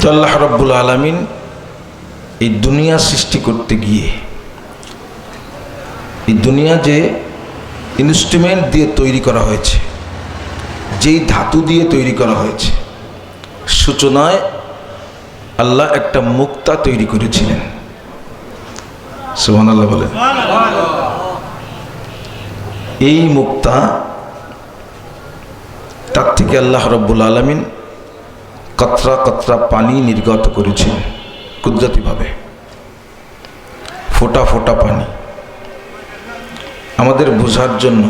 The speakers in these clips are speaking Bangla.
তো আল্লাহ রাব্বুল আলামিন এই দুনিয়া সৃষ্টি করতে গিয়ে, এই দুনিয়া যে ইনস্ট্রুমেন্ট দিয়ে তৈরি করা হয়েছে, যেই ধাতু দিয়ে তৈরি করা হয়েছে, সূচনায় আল্লাহ একটা মুক্তা তৈরি করেছিলেন। সুবহানাল্লাহ বলেন। এই মুক্তা, তার থেকে আল্লাহ রাব্বুল আলামিন কতরা কতরা পানি নির্গত করেছেন কুদরতিভাবে, ফোঁটা ফোঁটা পানি আমাদের বোঝার জন্য।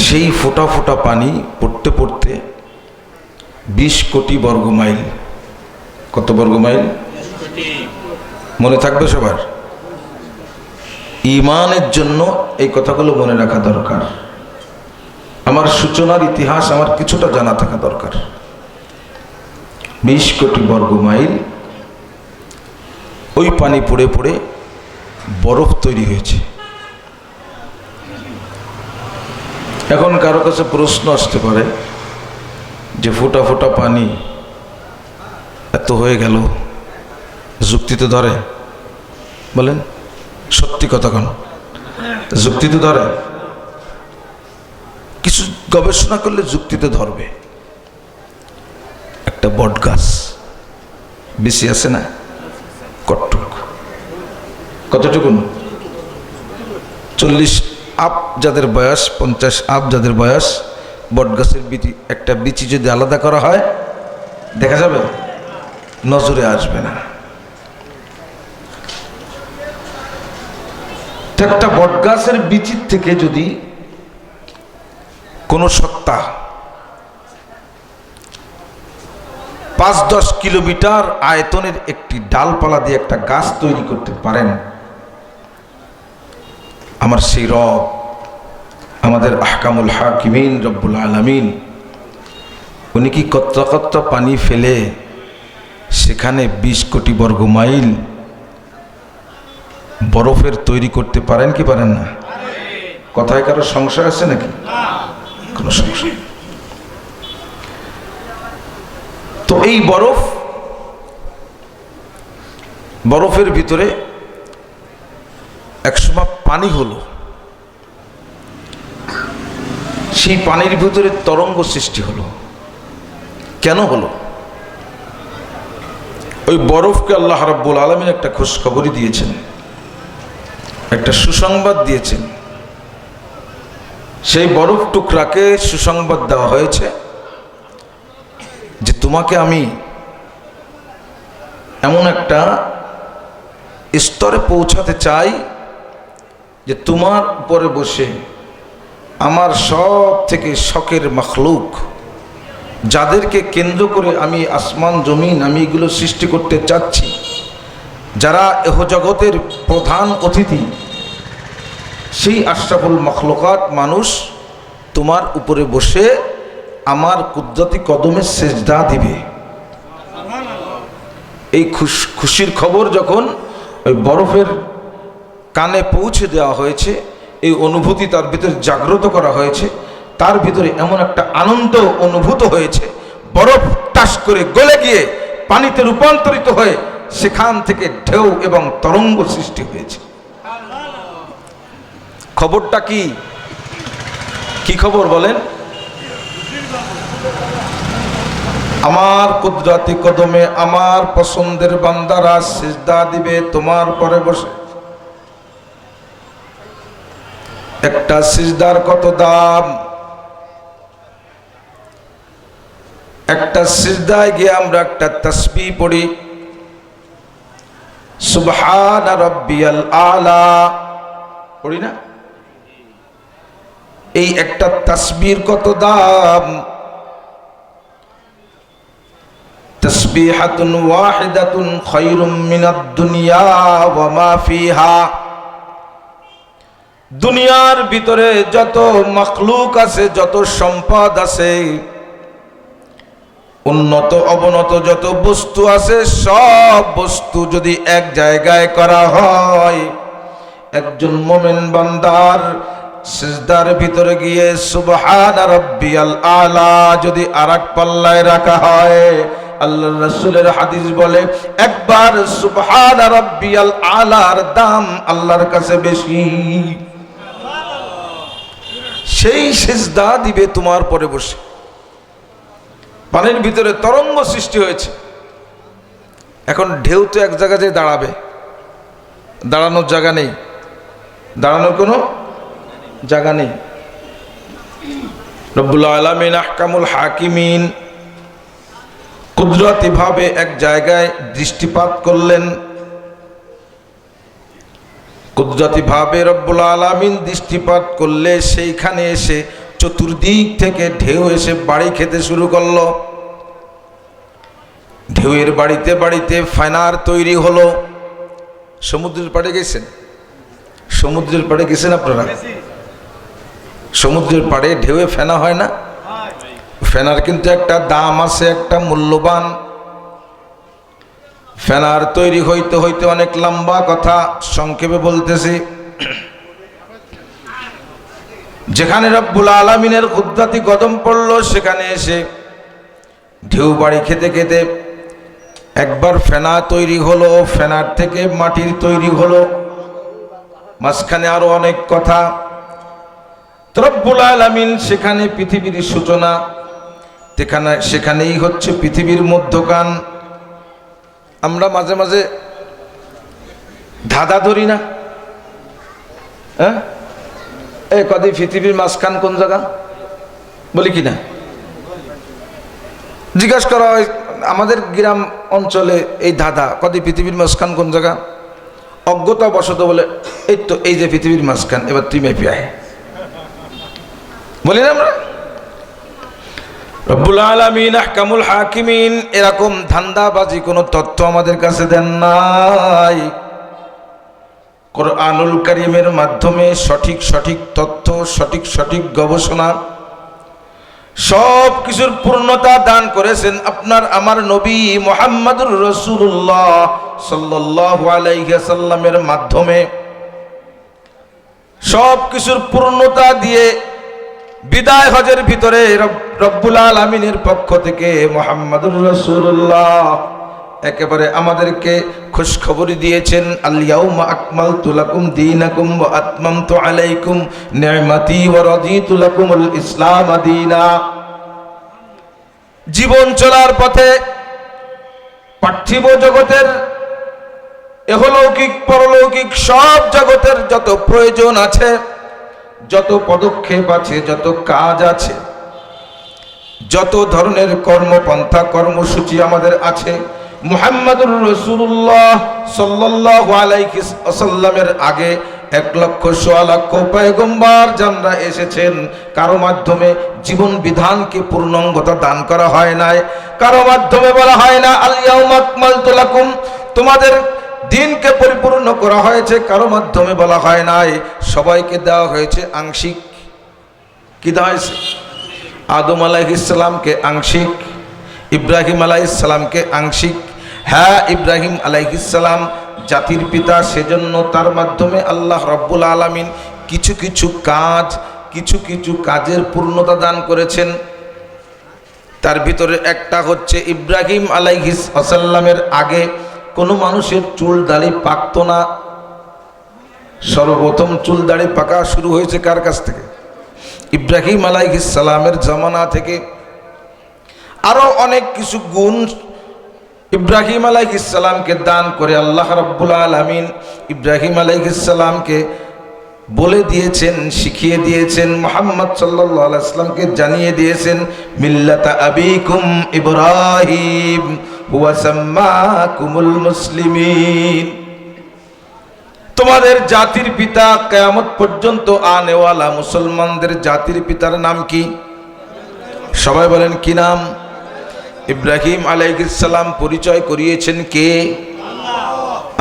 সেই ফোঁটা ফোঁটা পানি পড়তে পড়তে 20 কোটি বর্গ মাইল। কত বর্গ মাইল? মনে থাকবে সবার? ঈমানের জন্য এই কথাগুলো মনে রাখা দরকার। আমার সূচনার ইতিহাস আমার কিছুটা জানা থাকা দরকার। 20 কোটি বর্গ মাইল ওই পানি পড়ে পড়ে বরফ তৈরি হয়েছে। এখন কারো কাছে প্রশ্ন আসতে পারে যে ফোঁটা ফোঁটা পানি এত হয়ে গেল, যুক্তিতে ধরে? বলেন সত্যি কথা, কেন যুক্তিতে ধরে? কিছু গবেষণা করলে যুক্তিতে ধরবে। একটা বট গাছ বেশি আছে না, কতটুকুন? 40 আপ যাদের বয়স, 50 আপ যাদের বয়স, বট গাছের বিচি, একটা বিচি যদি আলাদা করা হয় দেখা যাবে? নজরে আসবে না। একটা বট গাছের বিচির থেকে যদি কোন সত্তা 5-10 কিলোমিটার আয়তনের একটি ডালপালা দিয়ে একটা গাছ তৈরি করতে পারেন, আমার সেই রব, আমাদের আহকামুল হাকিমিন রব্বুল আলামিন, উনি কি কতটা কতটা পানি ফেলে সেখানে 20 কোটি বর্গ মাইল বরফের তৈরি করতে পারেন কি পারেন না? কথায় কারো সংশয় আছে নাকি? কোনো সংশয়? তো এই বরফের ভিতরে একসময় পানি হলো, সেই পানির ভিতরে তরঙ্গ সৃষ্টি হলো। কেন হলো? ওই বরফকে আল্লাহ রাব্বুল আলামিন একটা খোঁজখবরই দিয়েছেন, একটা সুসংবাদ দিয়েছেন। সেই বরফ টুকরাকে সুসংবাদ দেওয়া হয়েছে যে তোমাকে আমি এমন একটা স্তরে পৌঁছাতে চাই যে তোমার উপরে বসে আমার সব থেকে শখের মখলুক, যাদেরকে কেন্দ্র করে আমি আসমান জমিন আমি এগুলো সৃষ্টি করতে চাচ্ছি, যারা এহ জগতের প্রধান অতিথি, সেই আশরাফুল মখলুকাত মানুষ তোমার উপরে বসে আমার কুদরতি কদমে সেজদা দিবে। এই খুশির খবর যখন ওই বরফের কানে পৌঁছে দেওয়া হয়েছে, এই অনুভূতি তার ভিতরে জাগ্রত করা হয়েছে, তার ভিতরে এমন একটা আনন্দ অনুভূত হয়েছে, বরফ টাস করে গলে গিয়ে পানিতে রূপান্তরিত হয়ে সেখান থেকে ঢেউ এবং তরঙ্গ সৃষ্টি হয়েছে। খবরটা কি? কি খবর বলেন? আমার কুদরতি কদমে আমার পছন্দের বান্দারা সিজদা দিবে তোমার পরে বসে। একটা সিজদার কত দাম! একটা সিজদায় গিয়ে আমরা একটা তাসবিহ পড়ি, সুবহানা রাব্বিয়াল আলা, পড়ি না? এই একটা তাসবিহর কত দাম! তাসবিহাতুন ওয়াহিদাতুন খায়রুম মিনাদ দুনিয়া ওয়া মা ফিহা। দুনিয়ার ভিতরে যত মখলুক আছে, যত সম্পদ আছে, উন্নত অবনত যত বস্তু আছে, সব বস্তু যদি এক জায়গায় করা হয়, একজন মুমিন বান্দার সিজদার ভিতরে গিয়ে সুবহানা রাব্বিয়াল আলা যদি আরেক পাল্লায় রাখা হয়, আল্লাহর রাসূলের হাদিস বলে একবার সুবহান রাব্বিয়াল আলার দাম আল্লাহর কাছে বেশি। সেই সিজদা দিবে তোমার পরে বসে। পানির ভিতরে তরঙ্গ সৃষ্টি হয়েছে, এখন ঢেউ তো এক জায়গায় যেয়ে দাঁড়াবে, দাঁড়ানোর জায়গা নেই, দাঁড়ানোর কোনো জায়গা নেই। রব্বুল আলামিন আহকামুল হাকিমিন কুদরতি ভাবে এক জায়গায় দৃষ্টিপাত করলেন। কুদরতি ভাবে রব্বুল আলামিন দৃষ্টিপাত করলে সেইখানে এসে চতুর্দিক থেকে ঢেউ এসে বাড়ি খেতে শুরু করলো। ঢেউয়ের বাড়িতে বাড়িতে ফেনার তৈরি হলো। সমুদ্রের পাড়ে গেছেন? সমুদ্রের পাড়ে গেছেন আপনারা? সমুদ্রের পাড়ে ঢেউয়ে ফেনা হয় না? ফেনার কিন্তু একটা দাম আছে, একটা মূল্যবান। ফেনার তৈরি হইতে হইতে অনেক লম্বা কথা, সংক্ষেপে বলতেছি। যেখানে রব্বুল আলামিনের কুদরতি কদম পড়লো সেখানে এসে ঢেউ বাড়ি খেতে খেতে একবার ফেনা তৈরি হলো, ফেনার থেকে মাটির তৈরি হলো, মাঝখানে আরো অনেক কথা। রব্বুল আলামিন সেখানে পৃথিবীর সূচনা, সেখানেই হচ্ছে পৃথিবীর মধ্যখান। আমরা মাঝে মাঝে ধাঁধা ধরি না? হ্যাঁ, এই কদি পৃথিবীর মাঝখান কোন জায়গা বলি কিনা জিজ্ঞাসা করা হয় আমাদের গ্রাম অঞ্চলে। এই ধাঁধা কদি পৃথিবীর মাঝখান কোন জায়গা, অজ্ঞতা বশত বলে এই তো এই যে পৃথিবীর মাঝখান, এবার তুই মেপে আয়, বলি না আমরা? রব্বুল আলামিন আহকামুল হাকিমিন এরকম ধান্দাবাজি কোনো তথ্য আমাদের কাছে দেন নাই। কুরআনুল কারীমের মাধ্যমে সঠিক সঠিক তথ্য, সঠিক সঠিক গবেষণা, সব কিছুর পূর্ণতা দান করেছেন আপনার আমার নবী মুহাম্মদুর রাসূলুল্লাহ সাল্লাল্লাহু আলাইহি ওয়াসাল্লামের মাধ্যমে। সব কিছুর পূর্ণতা দিয়ে বিদায় হজের ভিতরে রব্বুল আলামিনের পক্ষ থেকে মুহাম্মদুর রাসূলুল্লাহ একেবারে আমাদেরকে খুশখবরি দিয়েছেন, আল ইয়াউমা আকমালতু লাকুম দীনাকুম ওয়া আতমামতু আলাইকুম নি'মাতি ওয়া রাদিতু লাকুমুল ইসলাম দীনা। জীবন চলার পথে পার্থিব জগতের ইহলৌকিক পরলৌকিক সব জগতের যত প্রয়োজন আছে, যত পদক্ষেপ আছে, যত কাজ আছে, যত ধরনের কর্মপন্থা কর্মসূচি আমাদের আছে, মুহাম্মদুর রাসূলুল্লাহ সাল্লাল্লাহু আলাইহি ওয়াসাল্লামের আগে 1,00,000 পয়গম্বর যারা এসেছেন, কারো মাধ্যমে জীবন বিধানকে পূর্ণাঙ্গতা দান করা হয় নাই। কারো মাধ্যমে বলা হয় না আল ইয়াউমা আকমালতু লাকুম, তোমাদের দিনকে পরিপূর্ণ করা হয়েছে। কারো মাধ্যমে বলা হয় নাই। সবাইকে দেওয়া হয়েছে আংশিক। কি দেওয়া হয়েছে? আদম আলাইহিস সালামকে আংশিক, ইব্রাহিম আলাইহিস সালামকে আংশিক। হ্যাঁ, ইব্রাহিম আলাইহিস সালাম জাতির পিতা, সেজন্য তার মাধ্যমে আল্লাহ রাব্বুল আলামিন কিছু কিছু কাজ, কিছু কিছু কাজের পূর্ণতা দান করেছেন। তার ভিতরে একটা হচ্ছে ইব্রাহিম আলাইহিস সালামের আগে কোনো মানুষের চুল দাড়ি পাকতো না। সর্বপ্রথম চুল দাড়ি পাকা শুরু হয়েছে কার কাছ থেকে? ইব্রাহিম আলাইহিস সালামের জামানা থেকে। আরো অনেক কিছু গুণ ইব্রাহিম আলাইহিস সালামকে দান করে আল্লাহ রাব্বুল আলামিন ইব্রাহিম আলাইহিস সালামকে বলে দিয়েছেন, শিখিয়ে দিয়েছেন, মুহাম্মদ সাল্লাল্লাহু আলাইহি ওয়াসাল্লামকে জানিয়ে দিয়েছেন, মিল্লাতা আবিকুম ইব্রাহিম হুয়া সাম্মাকুমুল মুসলিমিন। তোমাদের জাতির পিতা কিয়ামত পর্যন্ত আনেওয়ালা মুসলমানদের জাতির পিতার নাম কি? সবাই বলেন কি নাম? ইব্রাহিম আলাইহিস সালাম পরিচয় করিয়েছেন কে?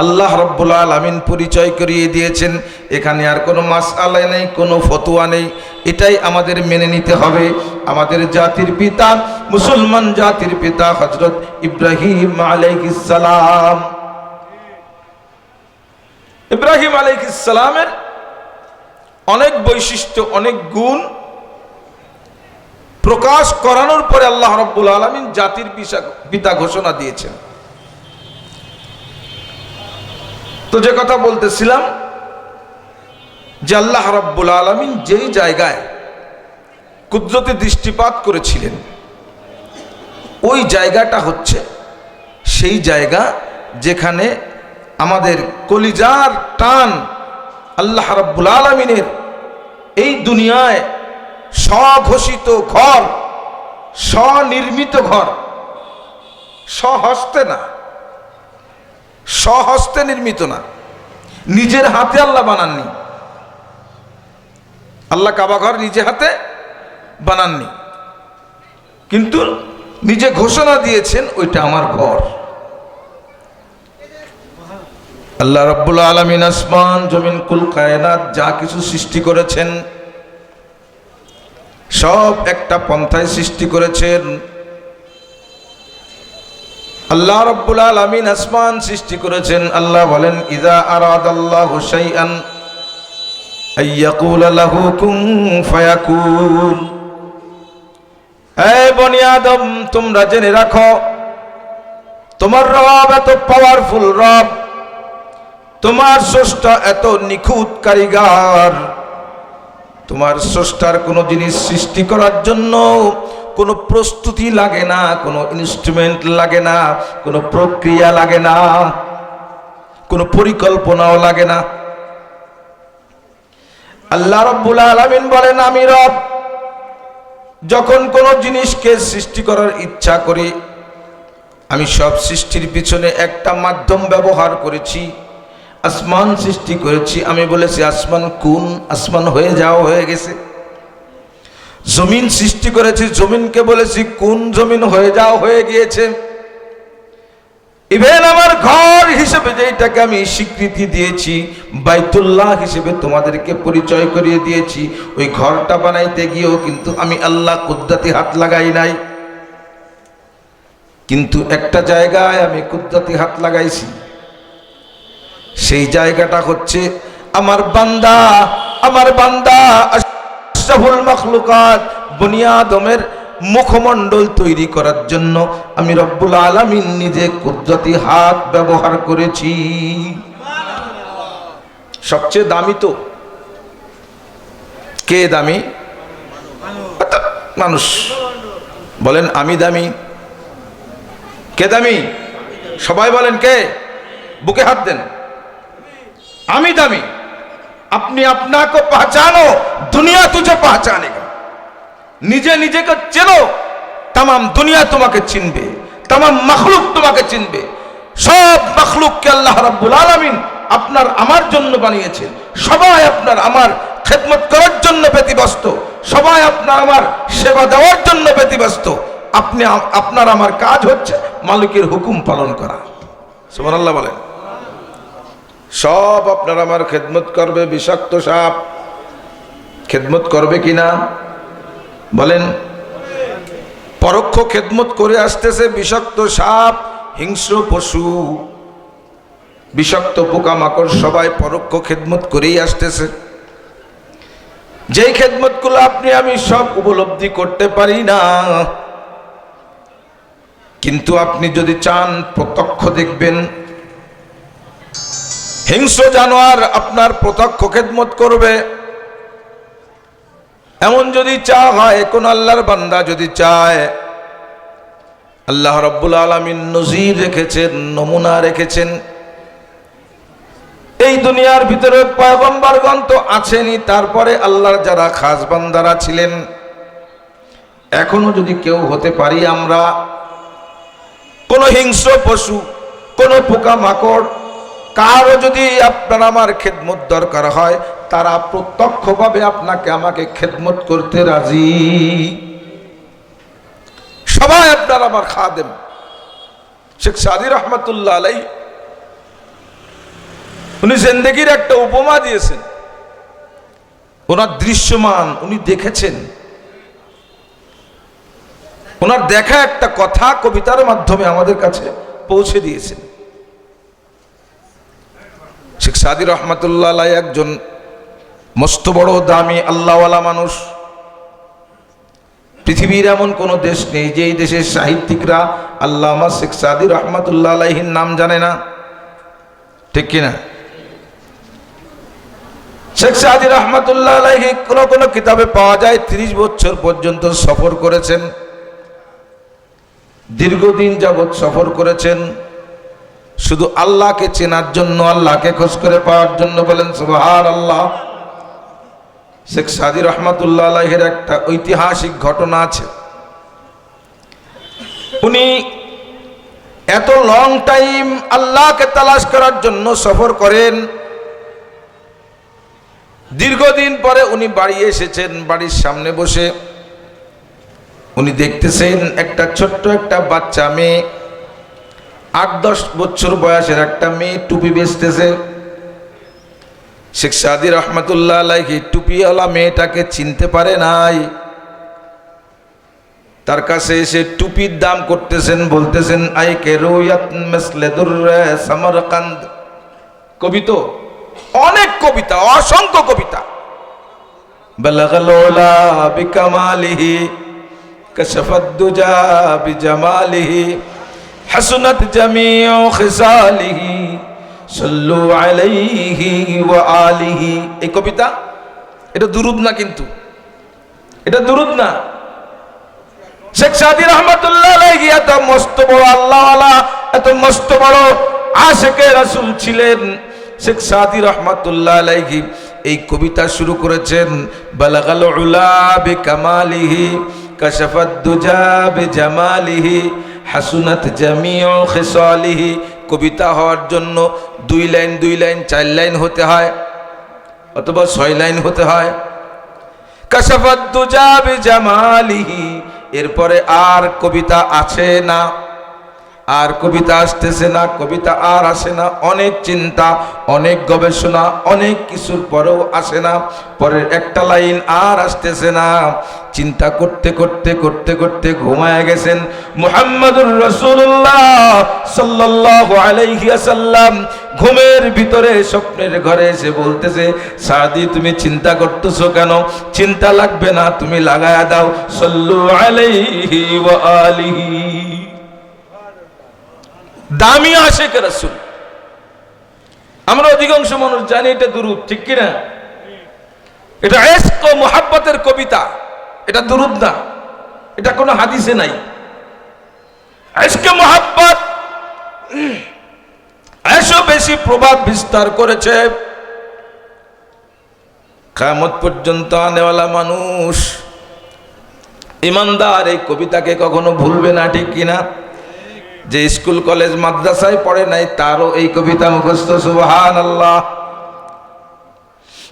আল্লাহ রাব্বুল আলামিন পরিচয় করিয়ে দিয়েছেন। এখানে আর কোনো মাসআলা নেই, কোনো ফতোয়া নেই। এটাই আমাদের মেনে নিতে হবে। আমাদের জাতির পিতা, মুসলমান জাতির পিতা হযরত ইব্রাহিম আলাইহিস সালাম। ইব্রাহিম আলাইহিস সালামের অনেক বৈশিষ্ট্য, অনেক গুণ। প্রকাশ করানোর পরে আল্লাহ রাব্বুল আলামিন জাতির পিতা ঘোষণা দিয়েছেন। তো যে কথা বলতেছিলাম যে আল্লাহ রাব্বুল আলামিন যেই জায়গায় কুদরতে দৃষ্টিপাত করেছিলেন ওই জায়গাটা হচ্ছে সেই জায়গা যেখানে আমাদের কলিজার টান আল্লাহ রাব্বুল আলামিনের এই দুনিয়ায় স্বঘোষিত ঘর, স্বনির্মিত ঘর, স্বহস্তে না, স্বহস্তে নির্মিত না, নিজের হাতে আল্লাহ বানাননি। আল্লাহ কাবা ঘর নিজে হাতে বানাননি, কিন্তু নিজে ঘোষণা দিয়েছেন ওইটা আমার ঘর। আল্লাহ রাব্বুল আলামিন আসমান জমিন কুল কায়নাত যা কিছু সৃষ্টি করেছেন সব একটা পন্থায় সৃষ্টি করেছেন। আল্লাহ রাব্বুল আলামিন আসমান সৃষ্টি করেছেন। আল্লাহ বলেন ইযা আরাদাল্লাহু শাইআন আইয়াকুলা লাহু কুন ফায়াকুন। হে বনি আদম, তোমরা জেনে রাখো তোমার রব এত পাওয়ারফুল রব, তোমার স্রষ্টা এত নিখুঁত কারিগর। তোমার স্রষ্টার কোনো জিনিস সৃষ্টি করার জন্য কোনো প্রস্তুতি লাগে না, কোনো ইনস্ট্রুমেন্ট লাগে না, কোনো প্রক্রিয়া লাগে না, কোনো পরিকল্পনাও লাগে না। আল্লাহ রাব্বুল আলামিন বলেন আমি রব যখন কোনো জিনিসকে সৃষ্টি করার ইচ্ছা করি আমি সব সৃষ্টির পিছনে একটা মাধ্যম ব্যবহার করেছি। আসমান সৃষ্টি করেছি, আমি বলেছি আসমান কুন, আসমান হয়ে যাও, হয়ে গেছে। জমিন সৃষ্টি করেছি, জমিনকে বলেছি কুন, জমিন হয়ে যাও, হয়ে গিয়েছে। ইভেন আমার ঘর হিসেবে যেটাকে আমি স্বীকৃতি দিয়েছি বাইতুল্লাহ হিসেবে তোমাদেরকে পরিচয় করিয়ে দিয়েছি, ওই ঘরটা বানাইতে গিয়েও কিন্তু আমি আল্লাহ কুদরতি হাত লাগাই নাই। কিন্তু একটা জায়গায় আমি কুদরতি হাত লাগাইছি, সেই জায়গাটা হচ্ছে আমার বান্দা, আমার বান্দা আশরাফুল মাখলুকাত বনি আদমের মুখমণ্ডল তৈরি করার জন্য আমি রব্বুল আলামিন নিজে কুদরতি হাত ব্যবহার করেছি। সবচেয়ে দামি তো কে দামি? মানুষ। বলেন আমি দামি? কে দামি? সবাই বলেন কে? বুকে হাত দেন। আমি দামি। अपनी अपना को पहचानो, दुनिया तुझे पहचानेगा। নিজে নিজেকে চেনো, तमाम दुनिया তোমাকে চিনবে, तमाम মখলুক তোমাকে চিনবে। সব মখলুককে আল্লাহ রাব্বুল আলামিন আপনার আমার জন্য বানিয়েছেন। সবাই আপনার আমার খেদমত করার জন্য ব্যতিব্যস্ত, সবাই আপনার আমার সেবা দেওয়ার জন্য ব্যতিব্যস্ত। আপনি আপনার আমার কাজ হচ্ছে মালিকের হুকুম পালন করা। সুবহানাল্লাহ বলেন। সব আপনার আমার খেদমত করবে। বিষাক্ত সাপ খেদমত করবে কিনা বলেন? পরোক্ষ খেদমত করে আসতেছে বিষাক্ত সাপ, হিংস্র পশু, বিষাক্ত পোকামাকড় সবাই পরোক্ষ খেদমত করেই আসতেছে। যেই খেদমতগুলো আপনি আমি সব উপলব্ধি করতে পারি না, কিন্তু আপনি যদি চান প্রত্যক্ষ দেখবেন। হিংস্র জানোয়ার আপনার প্রত্যক্ষ খেদমত করবে, এমন যদি চাওয়া হয়, কোন আল্লাহর বান্দা যদি চায়, আল্লাহ রাব্বুল আলামিন নজির রেখেছেন, নমুনা রেখেছেন। এই দুনিয়ার ভিতরে পয়গম্বরগণ তো আছেনই, তারপরে আল্লাহর যারা খাস বান্দারা ছিলেন, এখনো যদি কেউ হতে পারি আমরা, কোন হিংস্র পশু, কোন পোকামাকড়, কারো যদি আপনার আমার খেদমত দরকার হয়, তারা প্রত্যক্ষভাবে আপনাকে আমাকে খেদমত করতে রাজি। সবাই আপনার আমার খাদেম। শেখ সাদী রহমাতুল্লাহ আলাইহি উনি জিন্দেগির একটা উপমা দিয়েছেন। ওনার দৃশ্যমান উনি দেখেছেন, ওনার দেখা একটা কথা কবিতার মাধ্যমে আমাদের কাছে পৌঁছে দিয়েছেন। শেখ সাদী রহমাতুল্লাহ আলাইহি একজন মস্ত বড় দামি আল্লাহওয়ালা মানুষ। পৃথিবীর এমন কোনো দেশ নেই যেই দেশের সাহিত্যিকরা আল্লামা শেখ সাদী রহমাতুল্লাহ আলাইহির নাম জানে না, ঠিক কিনা? শেখ সাদী রহমাতুল্লাহ আলাইহি কোনো কোনো কিতাবে পাওয়া যায় 30 বছর পর্যন্ত সফর করেছেন, দীর্ঘদিন যাবৎ সফর করেছেন শুধু আল্লাহকে চেনার জন্য, আল্লাহকে খোঁজ করে পাওয়ার জন্য। বলেন সুবহানাল্লাহ। শেখ সাদী রহমাতুল্লাহ আলাইহির একটা ঐতিহাসিক ঘটনা আছে। উনি এত লং টাইম আল্লাহকে তালাশ করার জন্য সফর করেন, দীর্ঘদিন পরে উনি বাড়ি এসেছেন। বাড়ির সামনে বসে উনি দেখতেছেন একটা ছোট্ট একটা বাচ্চা মেয়ে, 8-10 বছর বয়সের একটা মেয়ে টুপি বেচতেছে। শেখ সাদী রহমাতুল্লাহ আলাইহি টুপিওয়ালা মেয়েটাকে চিনতে পারে নাই। তার কাছে এসে টুপির দাম করতেছেন, বলতেছেন আই কে রুয়াত মিসলে দুররে সমরকান্দ। কবিতা, অনেক কবিতা, অসংখ্য কবিতা। বালাগাল উলা বিকামালিহি কাশাফাদ দুজা বিজামালিহি হাসনাত জামিউ খিসালিহি সাল্লু আলাইহি ওয়া আলিহি। এই কবিতা, এটা দুরুদ না, কিন্তু এটা দুরুদ না। শেখ সাদী রহমাতুল্লাহ আলাইহি এত মস্ত বড় আল্লাহওয়ালা, এত মস্ত বড় আশিকে রাসূল ছিলেন। শেখ সাদী রহমাতুল্লাহ আলাইহি এই কবিতা শুরু করেছেন, বালাগাল উলা বিকামালিহি কাশাফাদ দুজা বিজামালিহি হাসনাত জামিউ খিসালিহি। কবিতা হওয়ার জন্য 2 লাইন 2 লাইন 4 লাইন হতে হয়, অথবা 6 লাইন হতে হয়। কাশাফাত দুজা বিজামালিহি, এরপরে আর কবিতা আছে না, আর কবিতা আসতেছে না, কবিতা আর আসে না। অনেক চিন্তা, অনেক গবেষণা, অনেক কিছুর পরেও আসে না। পরের একটা লাইন আর আসতেছে না। চিন্তা করতে করতে করতে করতে ঘুমায় গেছেন। মুহাম্মাদুর রাসূলুল্লাহ সাল্লাল্লাহু আলাইহি ওয়াসাল্লাম ঘুমের ভিতরে স্বপ্নের ঘরে এসে বলতেছে, সাদী তুমি চিন্তা করতেছো কেন? চিন্তা লাগবে না, তুমি লাগায়া দাও সাল্লু আলাইহি ওয়া আলিহি। দামি আশিকে রাসূল। আমরা অধিকাংশ মানুষ জানি এটা দুরূদ, ঠিক কি না? এটা ইশক ও মুহাব্বতের কবিতা, এটা দুরূদ না, এটা কোনো হাদিসে নাই। ইশক মুহাব্বত এসব বেশি প্রভাব বিস্তার করেছে। কিয়ামত পর্যন্ত আনেওয়ালা মানুষ ইমানদার এই কবিতাকে কখনো ভুলবে না, ঠিক কিনা? যে স্কুল কলেজ মাদ্রাসায় পড়ে নাই তারও এই কবিতা মুখস্থ। সুবহানাল্লাহ।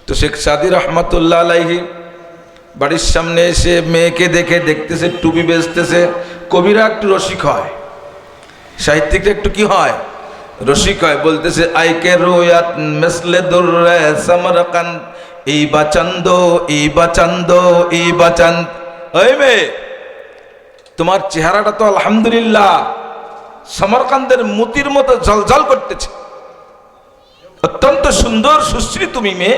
তো শেখ সাদী রহমাতুল্লাহ আলাইহি বাড়ির সামনে এসে মেয়েকে দেখে দেখতেছে টুপি বেচতেছে। কবিরা একটু রসিক হয়, সাহিত্যিকরা একটু কি হয়, রসিক হয়। বলতেছে আইকে রুয়াত মিসলে দুররে সমরকান্দ এই বাচান্দ এই বাচান্দ এই বাচান্দ। ওই মেয়ে, তোমার চেহারাটা তো আলহামদুলিল্লাহ সমরকান্দের মতির মতো ঝলঝল করতেছে, অত্যন্ত সুন্দর সুশ্রী তুমি মেয়ে।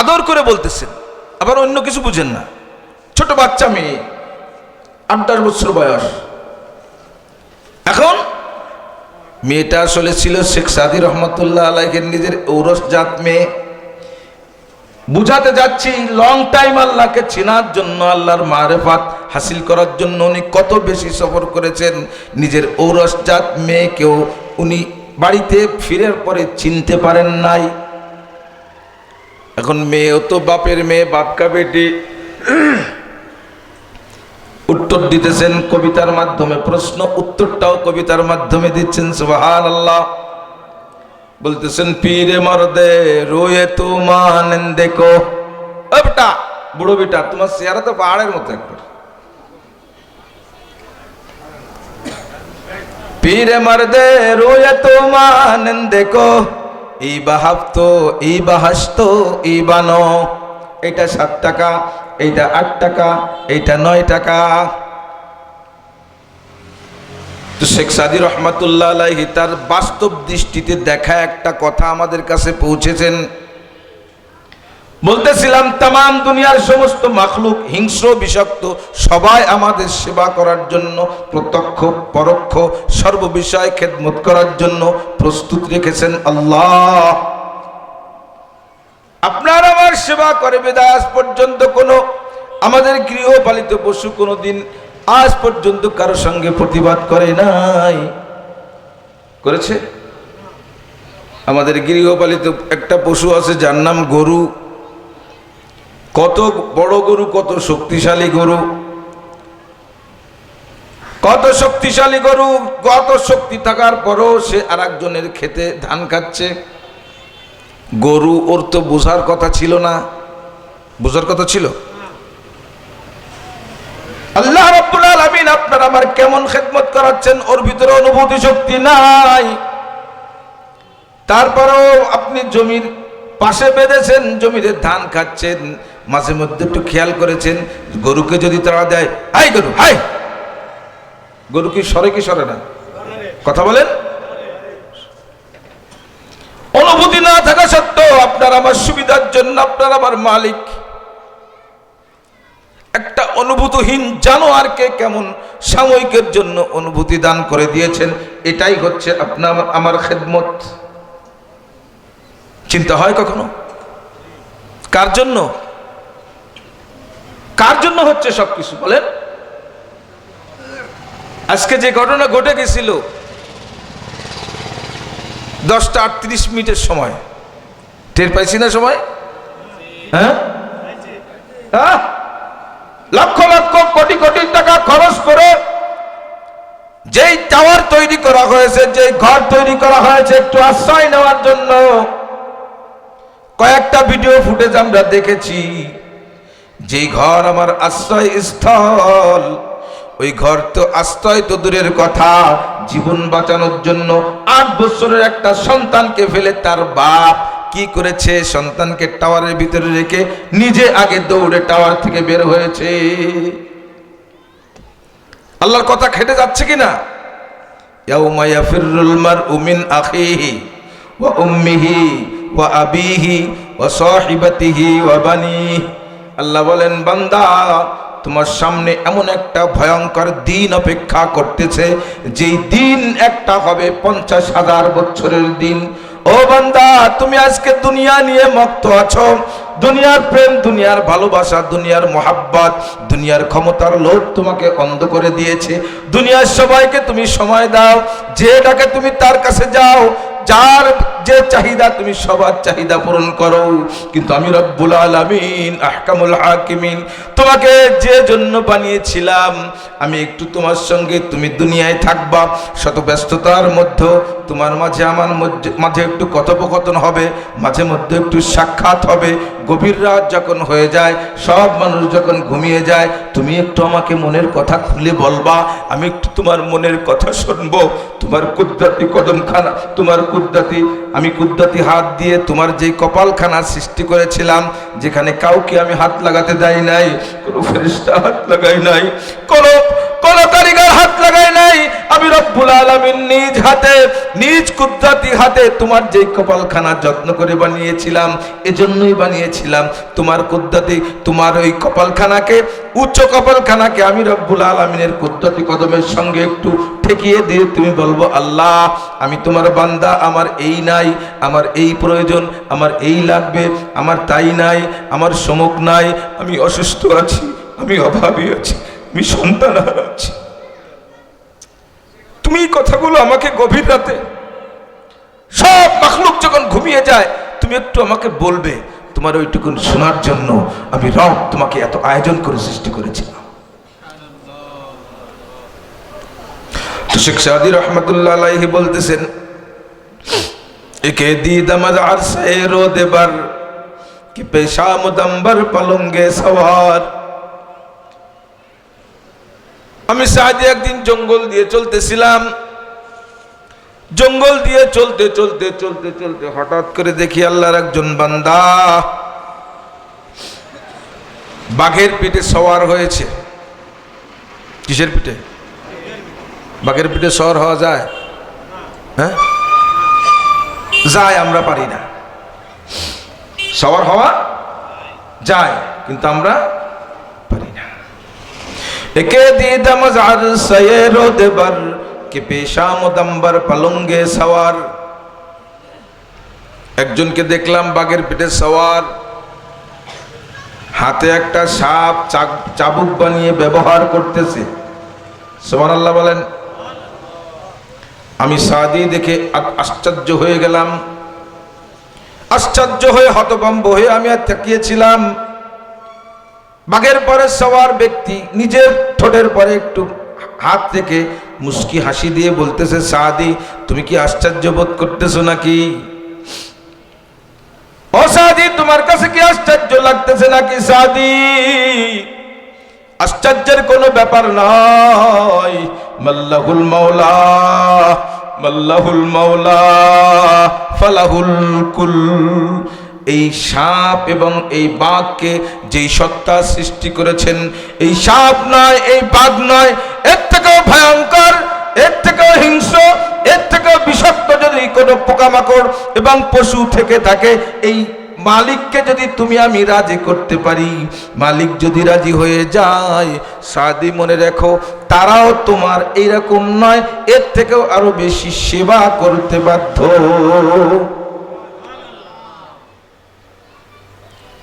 আদর করে বলতেছেন, আবার অন্য কিছু বুঝেন না। ছোট বাচ্চা মেয়ে, 8-10 বছর বয়স। এখন মেয়েটা আসলে ছিল শেখ সাদী রহমাতুল্লাহ আলাইহির নিজের ঔরসজাত মেয়ে। বুঝাতে যাচ্ছি লং টাইম আল্লাহকে চেনার জন্য, আল্লাহর মারেফাত হাসিল করার জন্য উনি কত বেশি সফর করেছেন। নিজের ঔরসজাত মেয়েকেও উনি বাড়িতে ফিরে পরে চিনতে পারেন নাই। এখন মেয়েও তো বাপের মেয়ে, বাপকা বেটি। উত্তর দিতেছেন কবিতার মাধ্যমে, প্রশ্ন উত্তরটাও কবিতার মাধ্যমে দিচ্ছেন। সুবহানাল্লাহ। বলতেছেন পীরে মর্দে রোয়ে তো মান দেখো। ও বেটা, বুড়ো বেটা, তোমার চেহারা তো পাহাড়ের মতো একবার। পীরে মর্দে রোয়ে তো মান দেখো ই বাহাবতো ই বাহাসতো ই বানো। এটা 7 টাকা, এইটা 8 টাকা, এইটা 9 টাকা। তো শেখ সাদী রহমাতুল্লাহ আলাইহি তার বাস্তব দৃষ্টিতে দেখা একটা কথা আমাদের কাছে পৌঁছেছেন। বলতেছিলাম তামাম দুনিয়ার সমস্ত মাখলুক হিংস্র বিষাক্ত সবাই আমাদের সেবা করার জন্য প্রত্যক্ষ পরোক্ষ সর্ব বিষয়ে খেদমত করার জন্য প্রস্তুত রেখেছেন আল্লাহ। আপনার আমার সেবা করে বিধায় আজ পর্যন্ত কোনো আমাদের গৃহপালিত পশু কোনোদিন আজ পর্যন্ত কারো সঙ্গে প্রতিবাদ করে নাই। করেছে? আমাদের গৃহপালিত একটা পশু আছে যার নাম গরু। কত বড় গরু, কত শক্তিশালী গরু, কত শক্তিশালী গরু, কত শক্তি থাকার পরও সে আর একজনের খেতে ধান খাচ্ছে। গরু ওর তো বোঝার কথা ছিল না, বোঝার কথা ছিল। আল্লাহ রাব্বুল আলামিন আপনার আমার কেমন খেদমত করাচ্ছেন, ওর ভিতরে অনুভূতি শক্তি নাই। তারপরেও আপনি জমির পাশে বেঁধেছেন, জমিতে ধান খাচ্ছেন, মাঝে মধ্যে একটু খেয়াল করেছেন গরুকে যদি তাড়া দেয়, হাই গরু হাই, গরু কি সরে কি সরে না? কথা বলেন। অনুভূতি না থাকা সত্ত্বেও আপনার আমার সুবিধার জন্য আপনার আমার মালিক একটা অনুভূতিহীন জানোয়ারকে কেমন সাময়িকের জন্য অনুভূতি দান করে দিয়েছেন। এটাই হচ্ছে আপনার আমার খেদমত। চিন্তা হয় কখনো? কার জন্য, কার জন্য হচ্ছে সবকিছু বলেন? আজকে যে ঘটনা ঘটে গেছিল 10:38 সময়, টের পাইছি না সময়? হ্যাঁ, লক্ষ লক্ষ কোটি কোটি টাকা খরচ করে যেই টাওয়ার তৈরি করা হয়েছে, যেই ঘর তৈরি করা হয়েছে একটু আশ্রয় নেওয়ার জন্য, কয়েকটা ভিডিও ফুটেজ আমরা দেখেছি। যেই ঘর আমার আশ্রয় স্থল, ওই ঘর তো আশ্রয় তো দূরের কথা, জীবন বাঁচানোর জন্য 8 বছরের একটা সন্তানকে ফেলে তার বাপ কি করেছে, সন্তানকে টাওয়ারের ভিতরে রেখে নিজে আগে দৌড়ে টাওয়ার থেকে বের হয়েছে। আল্লাহর কথা খেটে যাচ্ছে কিনা? ইয়াউমা ইয়াফিরুল মারউ মিন আখিহি ওয়া উম্মিহি ওয়া আবিহি ওয়া সাহিবাতিহি ওয়া বানিহি। আল্লাহ বলেন, বান্দা তোমার সামনে এমন একটা ভয়ঙ্কর দিন অপেক্ষা করতেছে, যেই দিন একটা হবে 50,000 বছরের দিন। ও বান্দা, তুমি আজকে দুনিয়া নিয়ে মত্ত আছো, দুনিয়ার প্রেম, দুনিয়ার ভালোবাসা, দুনিয়ার মোহাব্বত, দুনিয়ার ক্ষমতার লোভ তোমাকে অন্ধ করে দিয়েছে। দুনিয়ার সবাইকে তুমি সময় দাও, যেটাকে তুমি তার কাছে যাও, যার যে চাহিদা তুমি সবার চাহিদা পূরণ করো। কিন্তু আমি রব্বুল আলামিন আহকামুল হাকিমিন তোমাকে যে জন্য বানিয়েছিলাম, আমি একটু তোমার সঙ্গে, তুমি দুনিয়ায় থাকবা, শত ব্যস্ততার মধ্যে তোমার মাঝে আমার মাঝে একটু কথোপকথন হবে, মাঝে মধ্যে একটু সাক্ষাৎ হবে। গভীর রাত যখন হয়ে যায়, সব মানুষ যখন ঘুমিয়ে যায়, তুমি একটু আমাকে মনের কথা খুলে বলবা, আমি একটু তোমার মনের কথা শুনবো। তোমার কুদরতি কদমখানা, তোমার কুদরতি, আমি কুদরতি হাত দিয়ে তোমার যে কপালখানা সৃষ্টি করেছিলাম, যেখানে কাউকে আমি হাত লাগাতে দেই নাই, কোনো ফেরেশতা হাত লাগাই নাই, কোনো কারিগর হাত লাগাই নাই, আমি রব্বুল আলামিন নিজ হাতে, নিজ কুদরতি হাতে তোমার যে কপালখানা যত্ন করে বানিয়েছিলাম। এজন্যই বানিয়েছিলাম তোমার কুদরতি, তোমার ওই কপালখানাকে, উচ্চ কপালখানাকে আমি রব্বুল আলামিনের কুদরতি কদমের সঙ্গে একটু ঠেকিয়ে দিয়ে তুমি বলবো, আল্লাহ আমি তোমার বান্দা, আমার এই নাই, আমার এই প্রয়োজন, আমার এই লাগবে, আমার তাই নাই, আমার সমুখ নাই, আমি অসুস্থ আছি, আমি অভাবী আছি, আমি সন্তান হারাচ্ছি। তুমি এই কথাগুলো আমাকে গভীর রাতে সব মাখলুক যখন ঘুমিয়ে যায়, তুমি একটু আমাকে বলবে। তোমার ওইটুকুন শোনার জন্য আমি রব তোমাকে এত আয়োজন করে সৃষ্টি করেছিলাম। তো শেখ সাদি রহমতুল্লাহ আলাইহি বলতেছেন, একে দিদামাদ আরশে রোদেবার কি পেশা মুদম্বর পলঙ্গে সওয়ার। আমি সাদি একদিন জঙ্গল দিয়ে চলতেছিলাম, জঙ্গল দিয়ে চলতে চলতে চলতে চলতে হঠাৎ করে দেখি আল্লাহর একজন বান্দা বাঘের পিঠে সওয়ার হয়েছে। কিসের পিঠে? বাঘের পিঠে সওয়ার হওয়া যায়? হ্যাঁ যায়, আমরা পারি না। সওয়ার হওয়া যায়, কিন্তু আমরা পারি না। একে দিদা মজার সয়েরো দেবার কে পেশা মোদাম্বার পালঙ্গে সওয়ার। একজনকে দেখলাম বাঘের পিঠে সওয়ার, হাতে একটা সাপ চাবুক বানিয়ে ব্যবহার করতেছে। সুবহানাল্লাহ বলেন। আমি সাদি দেখে আশ্চর্য হয়ে গেলাম, আশ্চর্য হয়ে হতভম্ব হয়ে আমি আর তাকিয়েছিলাম। বাঘের পরে সওয়ার ব্যক্তি নিজের ঠোঁটের পরে একটু হাত থেকে মুস্কি হাসি দিয়ে বলতেছে, সাদি তুমি কি আশ্চর্য বোধ করতেছো নাকি? ও সাদি, তোমার কাছে কি আশ্চর্য লাগতেছে নাকি? সাদি, আশ্চর্যের কোনো ব্যাপার নয়। মাল্লাহুল মাওলা মাল্লাহুল মাওলা ফালাহুল কুল। এই সাপ এবং এই বাঘকে যেই সত্তা সৃষ্টি করেছেন, এই সাপ নয়, এই বাঘ নয়, এর থেকেও ভয়ঙ্কর, এর থেকেও হিংস্র, এর থেকেও বিষাক্ত যদি কোনো পোকামাকড় এবং পশু থেকে থাকে, এই মালিককে যদি তুমি আমি রাজি করতে পারি, মালিক যদি রাজি হয়ে যায়, সাদি মনে রেখো তারাও তোমার এইরকম নয়, এর থেকেও আরো বেশি সেবা করতে বাধ্য।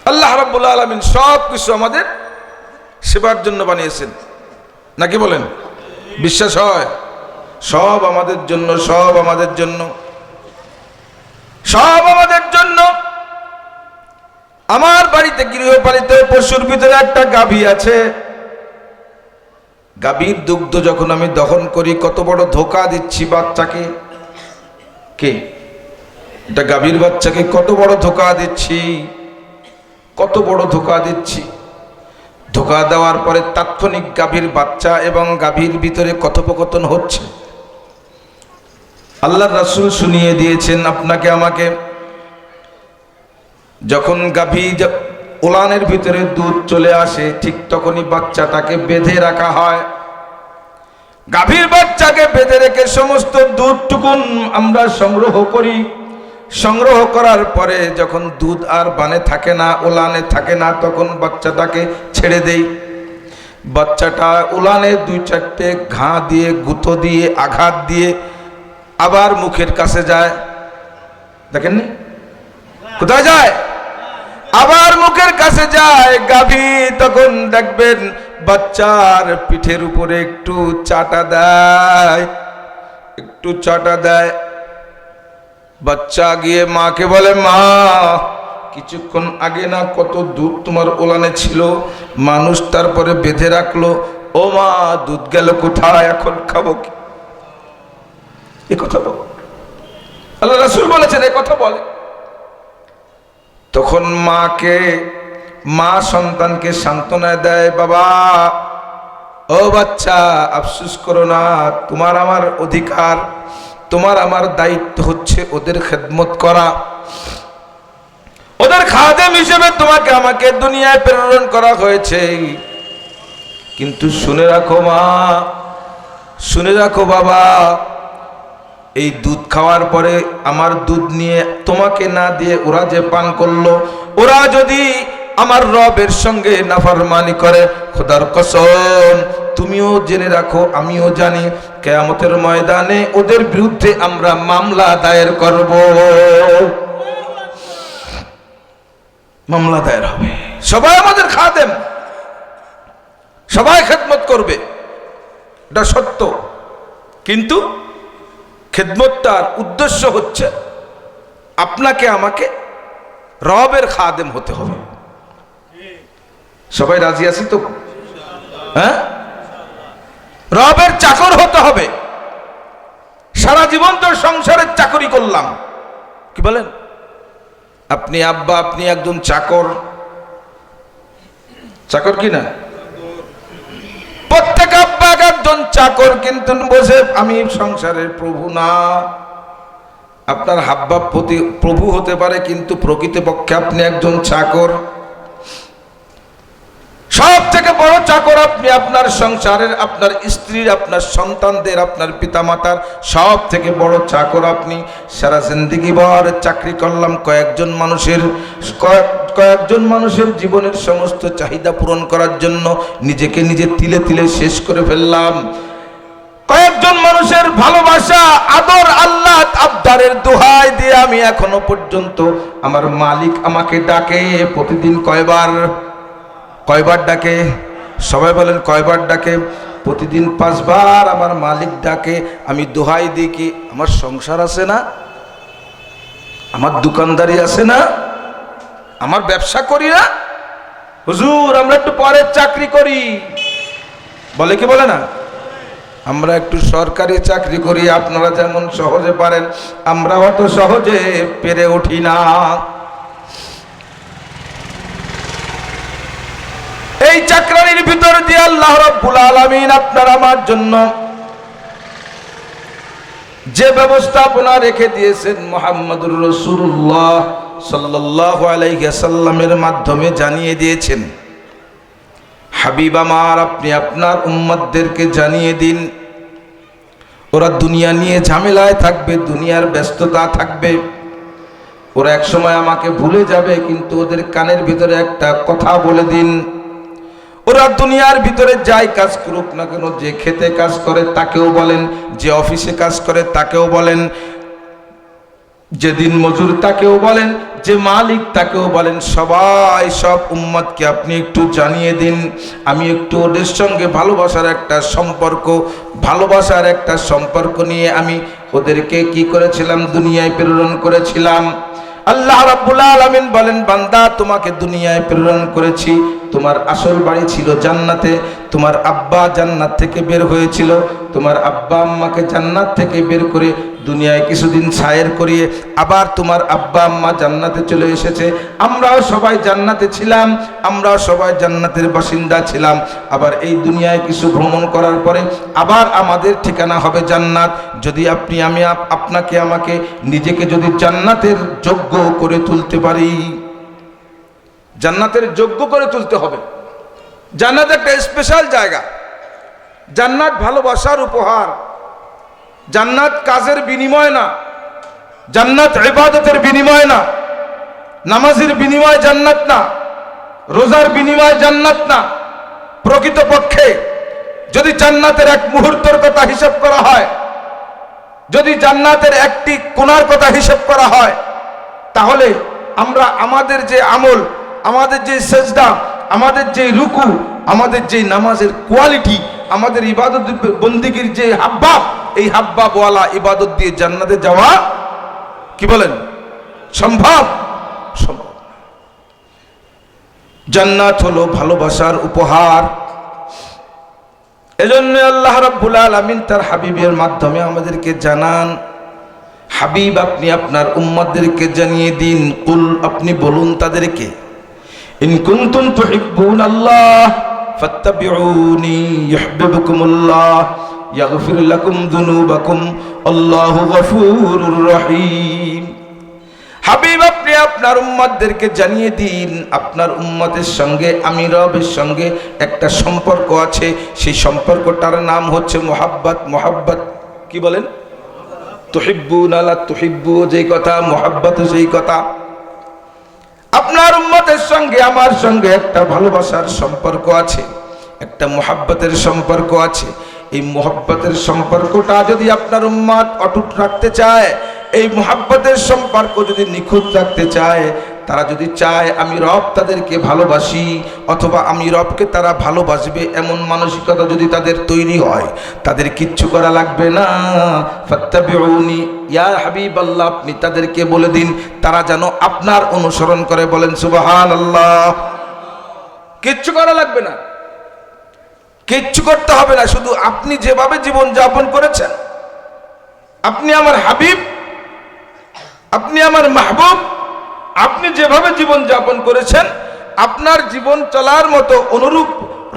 আল্লাহ রাব্বুল আলামিন সব কিছু আমাদের সেবার জন্য বানিয়েছেন, নাকি বলেন? বিশ্বাস হয়? সব আমাদের জন্য, সব আমাদের জন্য, সব আমাদের জন্য। আমার বাড়িতে গৃহপালিত পশুর ভিতরে একটা গাভী আছে। গাভীর দুগ্ধ যখন আমি দহন করি, কত বড় ধোঁকা দিচ্ছি বাচ্চাকে। কে এটা? গাভীর বাচ্চাকে কত বড় ধোঁকা দিচ্ছি, কত বড় ধোঁকা দিচ্ছি। ধোঁকা দেওয়ার পরে তাৎক্ষণিক গাভীর বাচ্চা এবং গাভীর ভিতরে কথোপকথন হচ্ছে। আল্লাহর রাসূল শুনিয়ে দিয়েছেন আপনাকে আমাকে, যখন গাভী উলানের ভিতরে দুধ চলে আসে, ঠিক তখনই বাচ্চাটাকে বেঁধে রাখা হয়। গাভীর বাচ্চাকে বেঁধে রেখে সমস্ত দুধটুকুন আমরা সংগ্রহ করি। সংগ্রহ করার পরে যখন দুধ আর বানে থাকে না, উলানে থাকে না, তখন বাচ্চাটাকে ছেড়ে দেই। বাচ্চাটা উলানে 2-4টে ঘা দিয়ে, গুঁতো দিয়ে, আঘাত দিয়ে আবার মুখের কাছে যায়। দেখেননি? কোথায় যায়? আবার মুখের কাছে যায়। গাভী তখন দেখবেন বাচ্চার পিঠের উপরে একটু চাটা দেয়, একটু চাটা দেয়। বাচ্চা গিয়ে মাকে বলে, মা কিছুক্ষণ আগে না কত দুধ তোমার ওলানে ছিল, মানুষ তারপরে বেঁধে রাখলো, ও মা দুধ গেল কোথায়, এখন খাবো কি? এ কথা বল, আল্লাহ রাসূল বলেছেন এ কথা বলে। তখন মা সন্তানকে সান্ত্বনা দেয়, বাবা ও বাচ্চা আফসোস করো না, তোমার আমার অধিকার, তোমার আমার দায়িত্ব হচ্ছে ওদের খেদমত করা, ওদের খাদেম হিসেবে তোমাকে আমাকে দুনিয়ায় প্রেরণ করা হয়েছে। কিন্তু শুনে রাখো মা, শুনে রাখো বাবা, এই দুধ খাওয়ার পরে আমার দুধ নিয়ে তোমাকে না দিয়ে ওরা যে পান করলো, ওরা যদি আমার রবের সঙ্গে নাফরমানি করে, খোদার কসম তুমিও জেনে রাখো, আমিও জানি, কিয়ামতের ময়দানে ওদের বিরুদ্ধে আমরা মামলা দায়ের করব, মামলা দায়ের হবে। সবাই আমাদের খাদেম, সবাই খেদমত করবে, এটা সত্য, কিন্তু খেদমতটার উদ্দেশ্য হচ্ছে আপনাকে আমাকে রবের খাদেম হতে হবে। সবাই রাজি আছি তো? হ্যাঁ, রবের চাকর হতে হবে। সারা জীবন তো সংসারের চাকরি করলাম, কি বলেন? আপনি আব্বা, আপনি একজন চাকর, চাকর কি না? প্রত্যেক আব্বা একজন চাকর, কিন্তু বসে আমি সংসারের প্রভু না। আপনার হাব্বা প্রভু হতে পারে, কিন্তু প্রকৃতপক্ষে আপনি একজন চাকর। সব থেকে বড় চাকর আপনি আপনার সংসারের, আপনার স্ত্রীর, আপনার সন্তানদের, আপনার পিতামাতার সব থেকে বড় চাকর আপনি। সারা জিন্দেগি ভর চাকরি করলাম কয়েকজন মানুষের, কয়েকজন মানুষের জীবনের সমস্ত চাহিদা পূরণ করার জন্য নিজেকে নিজে তিলে তিলে শেষ করে ফেললাম। কয়েকজন মানুষের ভালোবাসা, আদর, আল্লাহ আবদারের দোহাই দিয়ে আমি এখনো পর্যন্ত আমার মালিক আমাকে ডাকে প্রতিদিন কয়বার ডাকে? সবাই বলেন কয়বার ডাকে? প্রতিদিন 5 বার আমার মালিক ডাকে। আমি দোহাই দিই কি আমার সংসার আছে না, আমার দোকানদারি আছে না, আমার ব্যবসা করি না? হুজুর আমরা একটু পরের চাকরি করি, বলে কি বলে না? আমরা একটু সরকারি চাকরি করি, আপনারা যেমন সহজে পারেন আমরা অত সহজে পেরে উঠি না। এই চাকরানির ভিতর দিয়ে আল্লাহ রাব্বুল আলামিন আপনার আমার জন্য যে ব্যবস্থাপনা রেখে দিয়েছেন মুহাম্মদুর রাসূলুল্লাহ সাল্লাল্লাহু আলাইহি ওয়াসাল্লামের মাধ্যমে জানিয়ে দিয়েছেন। হাবিব আমার, আপনি আপনার উম্মতদেরকে জানিয়ে দিন, ওরা দুনিয়া নিয়ে ঝামেলায় থাকবে, দুনিয়ার ব্যস্ততা থাকবে, ওরা এক সময় আমাকে ভুলে যাবে, কিন্তু ওদের কানের ভিতরে একটা কথা বলে দিন, ওরা দুনিয়ার ভিতরে যাই কাজ করুক না কেন, যে খেতে কাজ করে তাকেও বলেন, যে অফিসে কাজ করে তাকেও বলেন, যে দিন মজুর তাকেও বলেন, যে মালিক তাকেও বলেন, সবাই সব উম্মতকে আপনি একটু জানিয়ে দিন, আমি একটু ওদের সঙ্গে ভালোবাসার একটা সম্পর্ক নিয়ে আমি ওদেরকে কি করেছিলাম, দুনিয়ায় প্রেরণ করেছিলাম। আল্লাহ রাব্বুল আলামিন বলেন, বান্দা তোমাকে দুনিয়ায় প্রেরণ করেছি, তোমার আসল বাড়ি ছিল জান্নাতে, তোমার আব্বা জান্নাত থেকে বের হয়েছিল, তোমার আব্বা আম্মাকে জান্নাত থেকে বের করে দুনিয়ায় কিছুদিন ছায়ের করিয়ে আবার তোমার আব্বা আম্মা জান্নাতে চলে এসেছে। আমরাও সবাই জান্নাতে ছিলাম, আমরাও সবাই জান্নাতের বাসিন্দা ছিলাম। আবার এই দুনিয়ায় কিছু ভ্রমণ করার পরে আবার আমাদের ঠিকানা হবে জান্নাত। যদি আপনাকে আমাকে নিজেকে যদি জান্নাতের যোগ্য করে তুলতে পারি, জান্নাতের যোগ্য করে তুলতে হবে। জান্নাত একটা স্পেশাল জায়গা, জান্নাত ভালোবাসার উপহার, জান্নাত কাজের বিনিময় না, জান্নাত ইবাদতের বিনিময় না, নামাজের বিনিময় জান্নাত না, রোজার বিনিময় জান্নাত না। প্রকৃতপক্ষে যদি জান্নাতের এক মুহূর্তের কথা হিসাব করা হয়, যদি জান্নাতের একটি কোণার কথা হিসাব করা হয়, তাহলে আমরা আমাদের যে আমল, আমাদের যে সেজদা, আমাদের যে রুকু, আমাদের যে নামাজের কোয়ালিটি, আমাদের ইবাদত বন্দিগির যে হাব্বাব, এই হাব্বাবওয়ালা ইবাদত দিয়ে জান্নাতে যাওয়া কি বলেন সম্ভব? সম্ভব। জান্নাত হলো ভালোবাসার উপহার। এজন্য আল্লাহ রাব্বুল আলামিন তার হাবিবের মাধ্যমে আমাদেরকে জানান, হাবিব আপনি আপনার উম্মতদেরকে জানিয়ে দিন, কুল আপনি বলুন তাদেরকে, ইন কুনতুম তুহিব্বুনাল্লাহ ফাত্তাবিউনি ইউহিব্বুকুমুল্লাহ ইয়াগফির লাকুম যুনুবাকুম আল্লাহু গফুরুর রহিম। হাবিব আপনি আপনার উম্মতদেরকে জানিয়ে দিন, আপনার উম্মতের সঙ্গে আমি রবের সঙ্গে একটা সম্পর্ক আছে, সেই সম্পর্কটার নাম হচ্ছে মুহাব্বত। মুহাব্বত কি বলেন? তুহিব্বুনা লা তুহিব্বু যেই কথা, মুহাব্বত সেই কথা। আপনার উম্মতের সঙ্গে আমার সঙ্গে একটা ভালোবাসার সম্পর্ক আছে, একটা মুহাব্বতের সম্পর্ক আছে। এই মুহাব্বতের সম্পর্কটা যদি আপনার উম্মত অটুট রাখতে চায়, এই মুহাব্বতের সম্পর্ক যদি নিখুঁত রাখতে চায়, তারা যদি চায় আমি রব তাদেরকে ভালোবাসি অথবা আমি রবকে তারা ভালোবাসবে, এমন মানসিকতা যদি তাদের তৈরি হয়, তাদের কিচ্ছু করা লাগবে না। ফাত্তাবিউনি ইয়া হাবিবাল্লাহ, আপনি তাদেরকে বলে দিন তারা যেন আপনার অনুসরণ করে। বলেন সুবহানাল্লাহ। কিচ্ছু করা লাগবে না, কিচ্ছু করতে হবে না, শুধু আপনি যেভাবে জীবন যাপন করেছেন, আপনি আমার হাবিব, আপনি আমার মাহবুব, আপনি যেভাবে জীবন যাপন করেছেন, আপনার জীবন চলার মতো অনুরূপ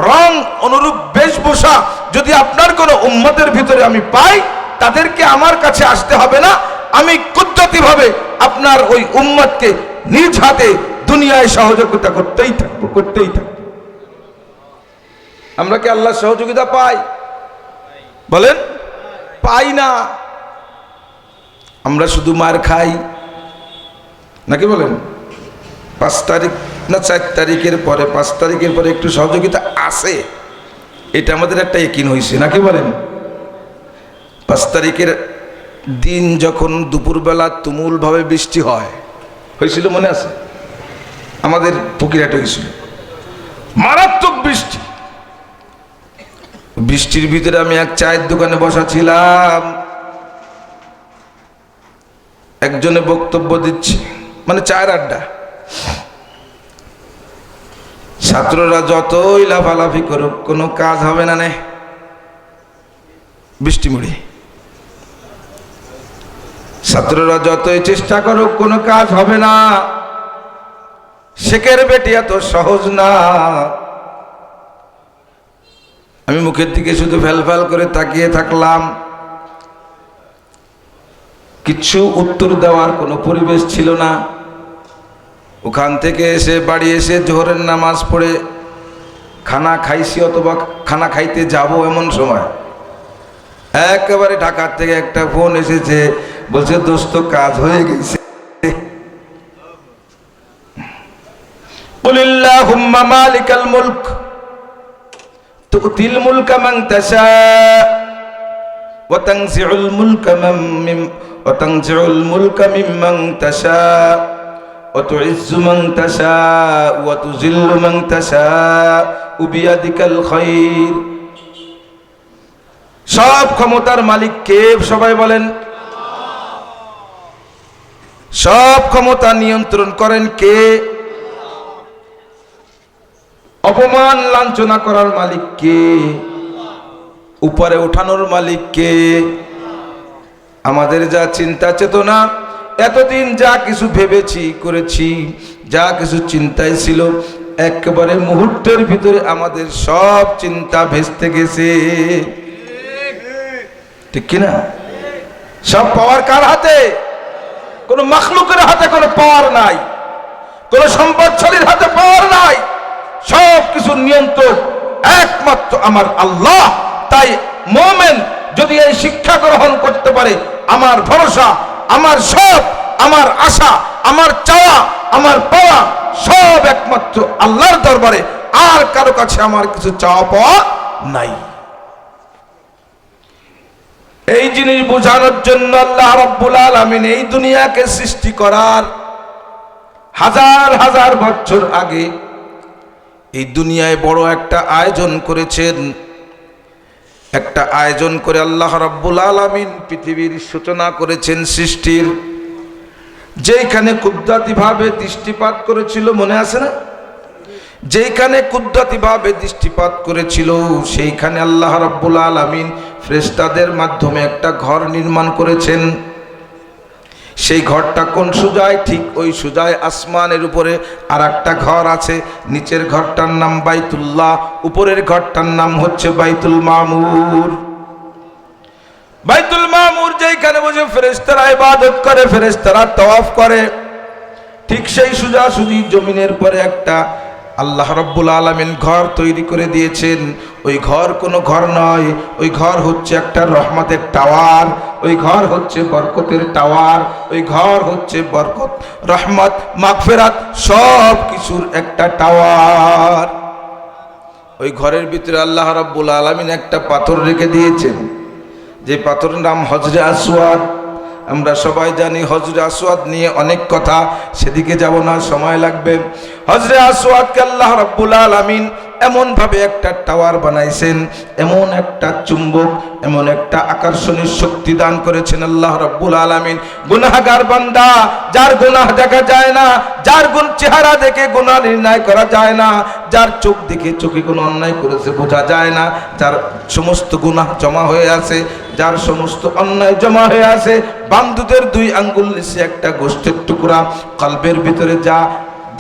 রং, অনুরূপ বেশভূষা যদি আপনার কোনো উম্মতের ভিতরে আমি পাই, তাদেরকে আমার কাছে আসতে হবে না, আমি কুদরতিভাবে আপনার ওই উম্মতকে নিজ হাতে দুনিয়ায় সহযোগিতা করতেই থাকবো। আমরা কি আল্লাহর সহযোগিতা পাই? বলেন পাই না। আমরা শুধু মার খাই নাকি? বলেন 5 তারিখ না 4 তারিখের পরে 5 তারিখের পরে একটু সহযোগিতা আছে, এটা আমাদের একটা ইয়াকিন হয়েছে নাকি বলেন? 5 তারিখের দিন যখন দুপুরবেলা তুমুলভাবে বৃষ্টি হয়েছিল মনে আছে? আমাদের ফকিরহাটে হয়েছিল মারাত্মক বৃষ্টি। বৃষ্টির ভিতরে আমি এক চায়ের দোকানে বসা ছিলাম, একজনে বক্তব্য দিচ্ছে, মানে চায়ের আড্ডা। ছাত্ররা যতই লাফালাফি করুক কোনো কাজ হবে না, নে বৃষ্টি মুড়ি। ছাত্ররা যতই চেষ্টা করুক কোনো কাজ হবে না, শেখের বেটি এত সহজ না। আমি মুখের দিকে শুধু ফ্যাল করে তাকিয়ে থাকলাম, কিচ্ছু উত্তর দেওয়ার কোনো পরিবেশ ছিল না। ওখান থেকে এসে বাড়ি এসে জোহরের নামাজ পড়ে খানা খাইছি অথবা খানা খাইতে যাব, এমন সময় একেবারে ঢাকার থেকে একটা ফোন এসেছে, বলছে দোস্ত কাজ হয়ে গেছে। কুলিল্লাহুম্মা মালিকাল মুলক তুতিল মুলকা মান তাশা ওয়া তানজিউল মুলকা মিম্মান তাশা ওয়া তুইজ্জু মান তাশা ওয়া তুযিল্লু মান তাশা বিয়াদিকাল খায়র। সব ক্ষমতার মালিক কে? সবাই বলেন। সব ক্ষমতা নিয়ন্ত্রণ করেন কে? অপমান লাঞ্ছনা করার মালিক কে? উপরে উঠানোর মালিক কে? আমাদের যা চিন্তা চেতনা, এতদিন যা কিছু ভেবেছি করেছি, যা কিছু চিন্তায় ছিল, একেবারে মুহূর্তের ভিতরে আমাদের সব চিন্তা ভেস্তে গেছে, ঠিক কিনা? সব পাওয়ার কার হাতে? কোন মাখলুকের হাতে কোনো পাওয়ার নাই, কোন সম্পদশালীর হাতে পাওয়ার নাই। সব কিছু নিয়ন্ত্রণ একমাত্র আমার আল্লাহ। তাই মুমিন যদি এই শিক্ষা গ্রহণ করতে পারে, আমার ভরসা, আমার সব, আমার আশা, আমার চাওয়া, আমার পাওয়া সব একমাত্র আল্লাহর দরবারে, আর কারো কাছে আমার কিছু চাওয়া পাওয়া নাই। এই জিনিস বোঝানোর জন্য আল্লাহ রাব্বুল আলামিন এই দুনিয়াকে সৃষ্টি করার হাজার হাজার বছর আগে এই দুনিয়ায় বড় একটা আয়োজন করেছেন। একটা আয়োজন করে আল্লাহ রাব্বুল আলামিন পৃথিবীর সূচনা করেছেন সৃষ্টির। যেখানে কুদরতিভাবে দৃষ্টিপাত করেছিল, মনে আছে না? যেখানে কুদরতিভাবে দৃষ্টিপাত করেছিল সেইখানে আল্লাহ রাব্বুল আলামিন ফেরেশতাদের মাধ্যমে একটা ঘর নির্মাণ করেছেন। সেই ঘরটা কোন সুজায়? ঠিক ওই সুজায় আসমানের উপরে আর একটা ঘর আছে। নিচের ঘরটার নাম বাইতুল্লাহ, উপরের ঘরটার নাম হচ্ছে বাইতুল মামুর। বাইতুল মামুর যেখানে বসে ফেরেশতারা ইবাদত করে, ফেরেশতারা তাওয়াফ করে, ঠিক সেই সোজাসুজি জমিনের পরে একটা আল্লাহ রাব্বুল আলামিন ঘর তৈরি করে দিয়েছেন। ওই ঘর কোনো ঘর নয়, ওই ঘর হচ্ছে একটা রহমতের টাওয়ার, ওই ঘর হচ্ছে বরকতের টাওয়ার, ওই ঘর হচ্ছে বরকত, রহমত, মাগফিরাত সব কিছুর একটা টাওয়ার। ওই ঘরের ভিতরে আল্লাহ রাব্বুল আলামিন একটা পাথর রেখে দিয়েছেন, যে পাথরের নাম হজরে আসওয়াদ। আমরা সবাই জানি হজরে আসওয়াদ নিয়ে অনেক কথা, সেদিকে যাব না, সময় লাগবে। হজরে আসওয়াদকে আল্লাহ রাব্বুল আলামিন এমন ভাবে একটা টাওয়ার বানাইছেন, এমন একটা চুম্বক, এমন একটা আকর্ষণীয় শক্তি দান করেছেন আল্লাহ রাব্বুল আলামিন। গুনাহগার বান্দা, যার গুনাহ দেখা যায় না, যার চেহারা দেখে গুনাহ নির্ণয় করা যায় না, যার চোখ দেখে চোখে কোনো অন্যায় করেছে বোঝা যায় না, যার সমস্ত গুনাহ জমা হয়ে আছে, যার সমস্ত অন্যায় জমা হয়ে আছে, বান্দুদের 2 আঙ্গুল নিচে একটা গোশতের টুকরা, কলবের ভিতরে যা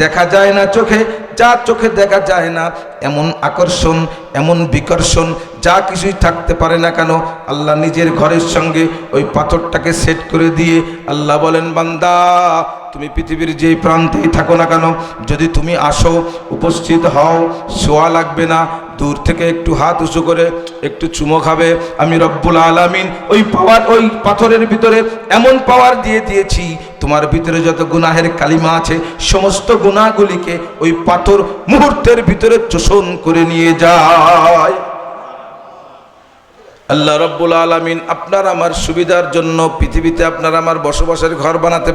দেখা যায় না চোখে, যা চোখে দেখা যায় না, এমন আকর্ষণ, এমন বিকর্ষণ যা কিছুই থাকতে পারে না কেন, আল্লাহ নিজের ঘরের সঙ্গে ওই পাথরটাকে সেট করে দিয়ে আল্লাহ বলেন, বান্দা তুমি পৃথিবীর যেই প্রান্তেই থাকো না কেন, যদি তুমি আসো, উপস্থিত হও, শোয়া লাগবে না, দূর থেকে একটু হাত উঁচু করে একটু চুমো খাবে। আমি রব্বুল আলামিন ওই পাথরের ভিতরে এমন পাওয়ার দিয়ে দিয়েছি, তোমার ভিতরে যত গুনাহের কালিমা আছে সমস্ত গুনাহগুলিকে ওই পাথর মুহূর্তের ভিতরে চোষণ করে নিয়ে যায়। আল্লাহ রব্বুল আলামিন আপনার আমার সুবিধার জন্য পৃথিবীতে আপনার আমার বসবাসের ঘর বানাতে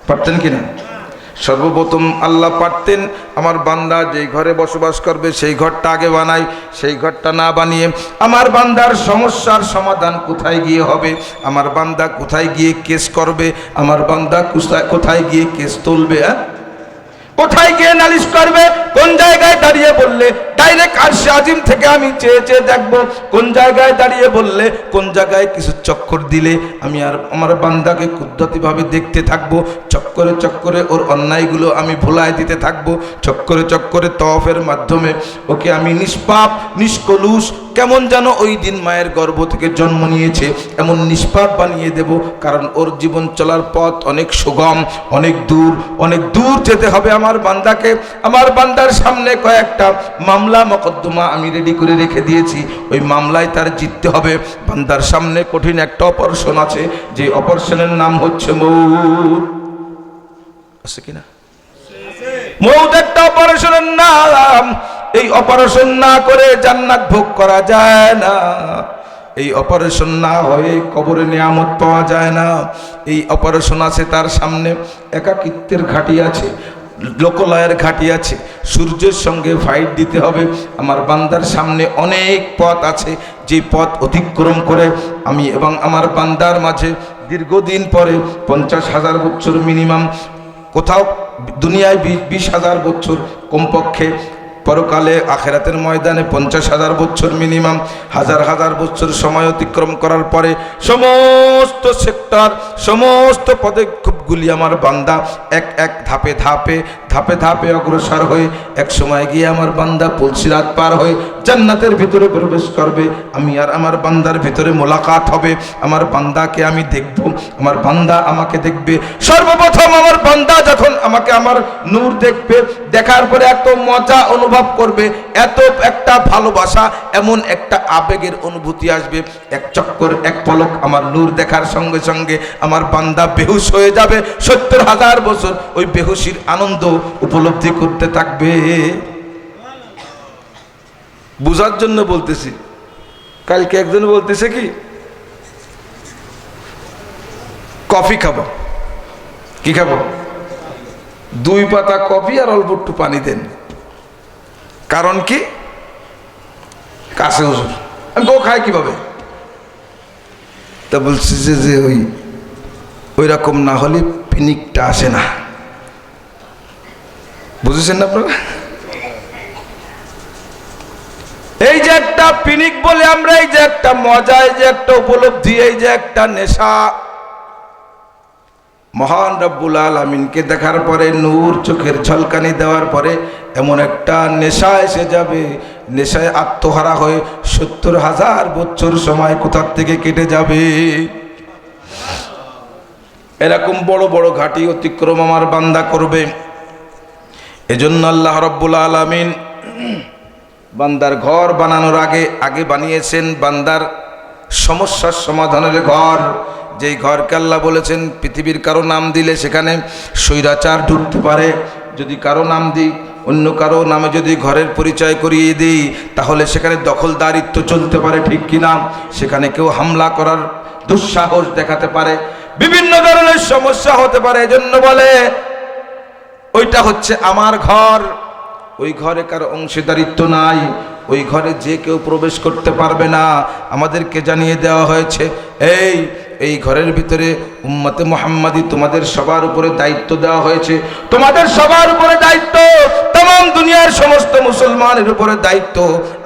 পারতেন কিনা? সর্বপ্রথম আল্লাহ পারতেন আমার বান্দা যেই ঘরে বসবাস করবে সেই ঘরটা আগে বানাই, সেই ঘরটা না বানিয়ে আমার বান্দার সমস্যার সমাধান কোথায় গিয়ে হবে, আমার বান্দা কোথায় গিয়ে কেস করবে, আমার বান্দা কোথায় গিয়ে কেস তুলবে, কোথায় গিয়ে নালিশ করবে, কোন জায়গায় দাঁড়িয়ে বললে ডাইরেক্ট আরশে আজিম থেকে আমি চেয়ে চেয়ে দেখবো, কোন জায়গায় দাঁড়িয়ে বললে, কোন জায়গায় কিছু চক্কর দিলে আমি আর আমার বান্দাকে কুদরতিভাবে দেখতে থাকবো, চক্করে চক্করে ওর অন্যায়গুলো আমি ভুলায় দিতে থাকবো, চক্করে চক্করে তওয়াফের মাধ্যমে ওকে আমি নিষ্পাপ নিষ্কলুষ কেমন যেন ওই দিন মায়ের গর্ভ থেকে জন্ম নিয়েছে এমন নিষ্পাপ বানিয়ে দেব। কারণ ওর জীবন চলার পথ অনেক সুগম, অনেক দূর যেতে হবে আমার বান্দাকে। আমার বান্দার সামনে কয়েকটা মামলা মোকদ্দমা আমি রেডি করে রেখে দিয়েছি, ওই মামলায় তার জিততে হবে। বান্দার সামনে কঠিন একটা অপারেশন আছে, যে অপারেশনের নাম হচ্ছে মৌত। আছে কিনা? মৌত একটা অপারেশনের নাম। এই অপারেশন না করে জান্নাত ভোগ করা যায় না, এই অপারেশন না হয়ে কবরে নিয়ামত পাওয়া যায় না। এই অপারেশন আছে তার সামনে, একাকিত্বের ঘাটি আছে, লোকলয়ের ঘাটি আছে, সূর্যের সঙ্গে ফাইট দিতে হবে। আমার বান্দার সামনে অনেক পথ আছে, যে পথ অতিক্রম করে আমি এবং আমার বান্দার মাঝে দীর্ঘদিন পরে 50,000 বছর মিনিমাম, কোথাও দুনিয়ায় 20,000 বছর কমপক্ষে, পরকালে আখেরাতের ময়দানে 50,000 বছর মিনিমাম, হাজার বছর সময় অতিক্রম করার পরে সমস্ত সেক্টর সমস্ত পদক্ষেপগুলি আমার বান্দা এক ধাপে ধাপে অগ্রসর হয়ে এক সময় গিয়ে আমার বান্দা পুলসিরাত পার হয়ে জান্নাতের ভিতরে প্রবেশ করবে। আমি আর আমার বান্দার ভিতরে মোলাকাত হবে, আমার বান্দাকে আমি দেখব, আমার বান্দা আমাকে দেখবে। সর্বপ্রথম আমার বান্দা যখন আমাকে আমার নূর দেখবে, দেখার পরে এত মজা অনুভব করবে, এত একটা ভালোবাসা, এমন একটা আবেগের অনুভূতি আসবে, এক চক্কর এক পলক আমার নূর দেখার সঙ্গে সঙ্গে আমার বান্দা বেহুশ হয়ে যাবে। 70,000 বছর ওই বেহুশির আনন্দ উপলব্ধি করতে থাকবে। বুঝার জন্য বলতেছি। কালকে একজন বলতেছে কি কফি খাবো, কি খাবো? 2 পাতা কফি আর অল্প একটু পানি দেন। কারণ কি? কাছে হুজুর। আমি বউ খাই কিভাবে? তা বলছি যে ওই রকম না হলে পিনিকটা আসে না। বুঝেছেন না আপনারা? এই যে একটা পিনিক বলে আমরা, এই যে একটা মজা, এই যে একটা উপলব্ধি, এই যে একটা নেশা, মহান রব্বুল আলামিনকে দেখার পরে, নূর চোখের ঝলকানি দেওয়ার পরে এমন একটা নেশা এসে যাবে, নেশায় আত্মহারা হয়ে 70,000 বছর সময় কোথার থেকে কেটে যাবে। এরকম বড় বড় ঘাটি অতিক্রম আমার বান্দা করবে। এজন্য আল্লাহ রব্বুল আলামিন বান্দার ঘর বানানোর আগে বানিয়েছেন বান্দার সমস্যার সমাধানের ঘর। যেই ঘরকে আল্লাহ বলেছেন পৃথিবীর কারো নাম দিলে সেখানে স্বৈরাচার ঢুকতে পারে, যদি কারো নাম দিই, অন্য কারো নামে যদি ঘরের পরিচয় করিয়ে দিই, তাহলে সেখানে দখলদারিত্ব চলতে পারে, ঠিক কিনা? সেখানে কেউ হামলা করার দুঃসাহস দেখাতে পারে, বিভিন্ন ধরনের সমস্যা হতে পারে। এজন্য বলে ওইটা হচ্ছে আমার ঘর, ওই ঘরে কারো অংশীদারিত্ব নাই, ওই ঘরে যে কেউ প্রবেশ করতে পারবে না। আমাদেরকে জানিয়ে দেওয়া হয়েছে এই ঘরের ভিতরে উম্মতে মুহাম্মাদি তোমাদের সবার উপরে দায়িত্ব দেওয়া হয়েছে, তোমাদের সবার উপরে দায়িত্ব, तमाम দুনিয়ার সমস্ত মুসলমানের উপরে দায়িত্ব।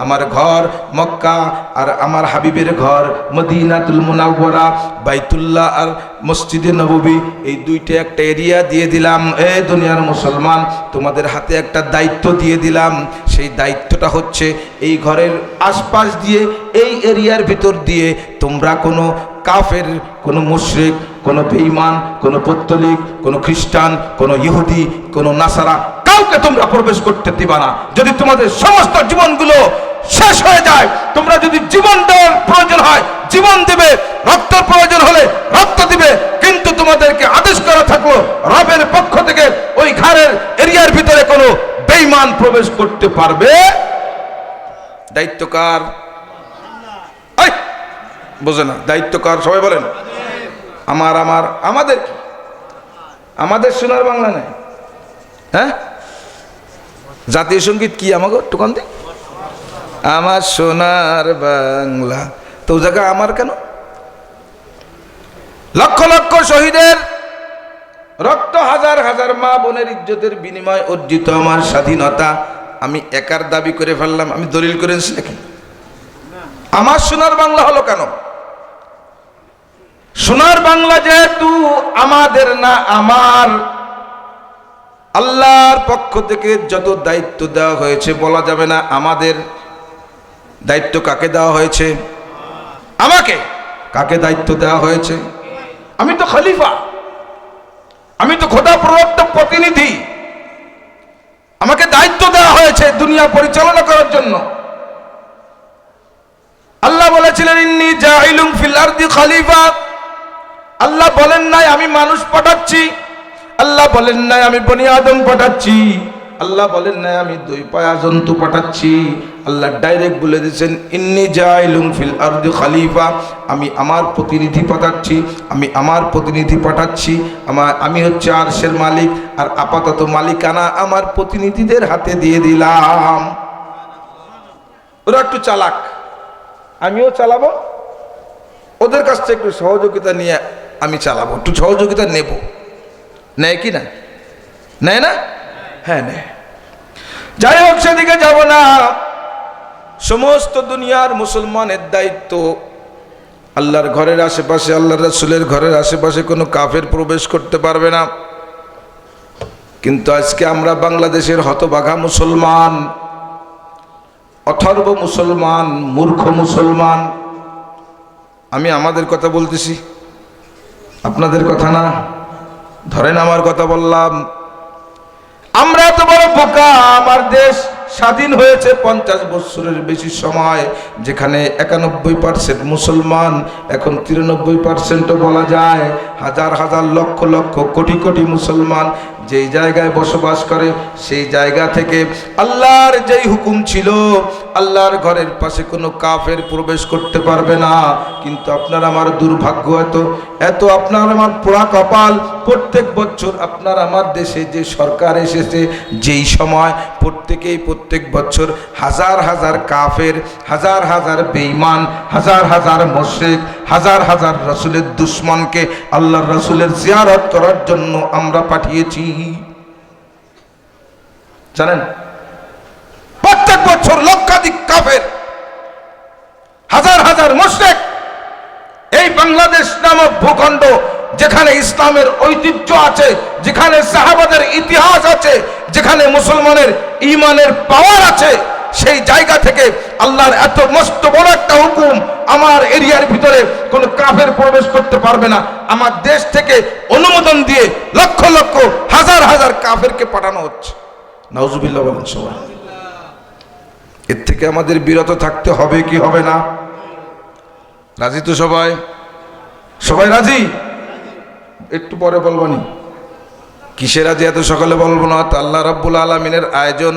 আমার ঘর মক্কা আর আমার হাবিবের ঘর মদিনাতুল মুনাওয়ারা, বাইতুল্লাহ আর মসজিদে নববী, এই দুইটা একটা এরিয়া দিয়ে দিলাম। এই দুনিয়ার মুসলমান, তোমাদের হাতে একটা দায়িত্ব দিয়ে দিলাম। সেই দায়িত্বটা হচ্ছে এই ঘরের আশপাশ দিয়ে, এই এরিয়ার ভিতর দিয়ে তোমরা কোনো কাফের, কোনো মুশরিক, কোনো বেঈমান, কোনো পত্তলিক, কোনো খ্রিস্টান, কোনো ইহুদি, কোনো নাসারা কাউকে তোমরা প্রবেশ করতে দিবা না। যদি তোমাদের সমস্ত জীবনগুলো শেষ হয়ে যায়, তোমরা যদি জীবন দেওয়ার প্রয়োজন হয় জীবন দিবে, রক্তের প্রয়োজন হলে রক্ত দিবে, কিন্তু তোমাদেরকে আদেশ করা থাকলো রবের পক্ষ থেকে ওই ঘরের এরিয়ার ভিতরে কোনো বেঈমান প্রবেশ করতে পারবে। দায়িত্ব কার? বোঝে না দায়িত্ব কার? সবাই বলেন আমার আমার আমাদের। আমাদের সোনার বাংলা নাই? হ্যাঁ, জাতীয় সঙ্গীত কি আমাকে টুকান দি? আমার সোনার বাংলা। তো ও জায়গা আমার কেন? লক্ষ লক্ষ শহীদের রক্ত, হাজার হাজার মা বোনের ইজ্জতের বিনিময় অর্জিত আমার স্বাধীনতা আমি একার দাবি করে ফেললাম। আমি দলিল করেছি নাকি? আমার সোনার বাংলা হলো কেন? সোনার বাংলা যেহেতু আমাদের না, আমার আল্লাহর পক্ষ থেকে যত দায়িত্ব দেওয়া হয়েছে বলা যাবে না আমাদের। দায়িত্ব কাকে দেওয়া হয়েছে? আমাকে। কাকে দায়িত্ব দেওয়া হয়েছে? আমি তো খলিফা, আমি তো খোদা প্রদত্ত প্রতিনিধি। আমাকে দায়িত্ব দেওয়া হয়েছে দুনিয়া পরিচালনা করার জন্য। আল্লাহ বলেছিলেন ইন্নী জাইলুন ফিল আরদি খলিফা। আল্লাহ বলেন নাই আমি মানুষ পাঠাচ্ছি, আল্লাহ বলেন নাই আমি বনি আদম পাঠাচ্ছি, আল্লাহ বলেন নাই আমি দুই পায়া জন্তু পাঠাচ্ছি। আল্লাহ ডাইরেক্ট বলে দিয়েছেন ইন্নী জাইলুন ফিল আরদি খলিফা। আমি আমার প্রতিনিধি পাঠাচ্ছি, আমি আমার প্রতিনিধি পাঠাচ্ছি। আমি হচ্ছে আরশের মালিক, আর আপাতত মালিকানা আমার প্রতিনিধিদের হাতে দিয়ে দিলাম। ওরা একটু চালাক, আমিও চালাবো, ওদের কাছ থেকে একটু সহযোগিতা নিয়ে আমি চালাবো, একটু সহযোগিতা নেব। নেয় কি না? নেয় না? হ্যাঁ নেয়। যাই হোক, সেদিকে যাব না। সমস্ত দুনিয়ার মুসলমানের দায়িত্ব আল্লাহর ঘরের আশেপাশে, আল্লাহর রাসূলের ঘরের আশেপাশে কোনো কাফের প্রবেশ করতে পারবে না। কিন্তু আজকে আমরা বাংলাদেশের হতভাগা মুসলমান, অথর্ব মুসলমান, মূর্খ মুসলমান। আমি আমাদের কথা বলতেছি, আপনাদের কথা না। ধরেন আমার কথা বললাম। আমরা এত বড় বোকা। আমার দেশ স্বাধীন হয়েছে 50 বছরের বেশি সময়, যেখানে 91% মুসলমান, এখন 93% বলা যায়। হাজার হাজার লক্ষ লক্ষ কোটি কোটি মুসলমান যেই জায়গায় বসবাস করে, সেই জায়গা থেকে আল্লাহর যেই হুকুম ছিল আল্লাহর ঘরের পাশে কোনো কাফের প্রবেশ করতে পারবে না। কিন্তু আপনার আমার দুর্ভাগ্য এত আপনার আমার পোড়া কপাল। প্রত্যেক বছর আপনার আমার দেশে যে সরকার এসেছে, যেই সময় প্রত্যেক বছর হাজার হাজার কাফের, হাজার হাজার বেঈমান, হাজার হাজার মুশরিক, হাজার হাজার রাসূলের দুশমনকে আল্লাহর রাসূলের জিয়ারত করার জন্য আমরা পাঠিয়েছি। জানেন, প্রত্যেক বছর লক্ষাধিক কাফের, হাজার হাজার মুশরিক এই বাংলাদেশ নামক ভূখণ্ড, যেখানে ইসলামের ঐতিহ্য আছে, যেখানে সাহাবাদের ইতিহাস আছে, যেখানে মুসলমানের ঈমানের পাওয়ার আছে, সেই জায়গা থেকে আল্লাহর এত মস্ত বড় একটা হুকুম, আমার এরিয়ার ভিতরে কোনো কাফের প্রবেশ করতে পারবে না। আমার দেশ থেকে অনুমোদন দিয়ে লক্ষ লক্ষ হাজার হাজার কাফেরকে পাঠানো হচ্ছে। নাউজুবিল্লাহ বলেন সবাই। এর থেকে আমাদের বিরত থাকতে হবে কি হবে না? রাজি তো সবাই? সবাই রাজি? একটু পরে বলবনি। কিসের রাজি এত সকালে বলবো না? তো আল্লাহ রাব্বুল আলামিনের আয়োজন।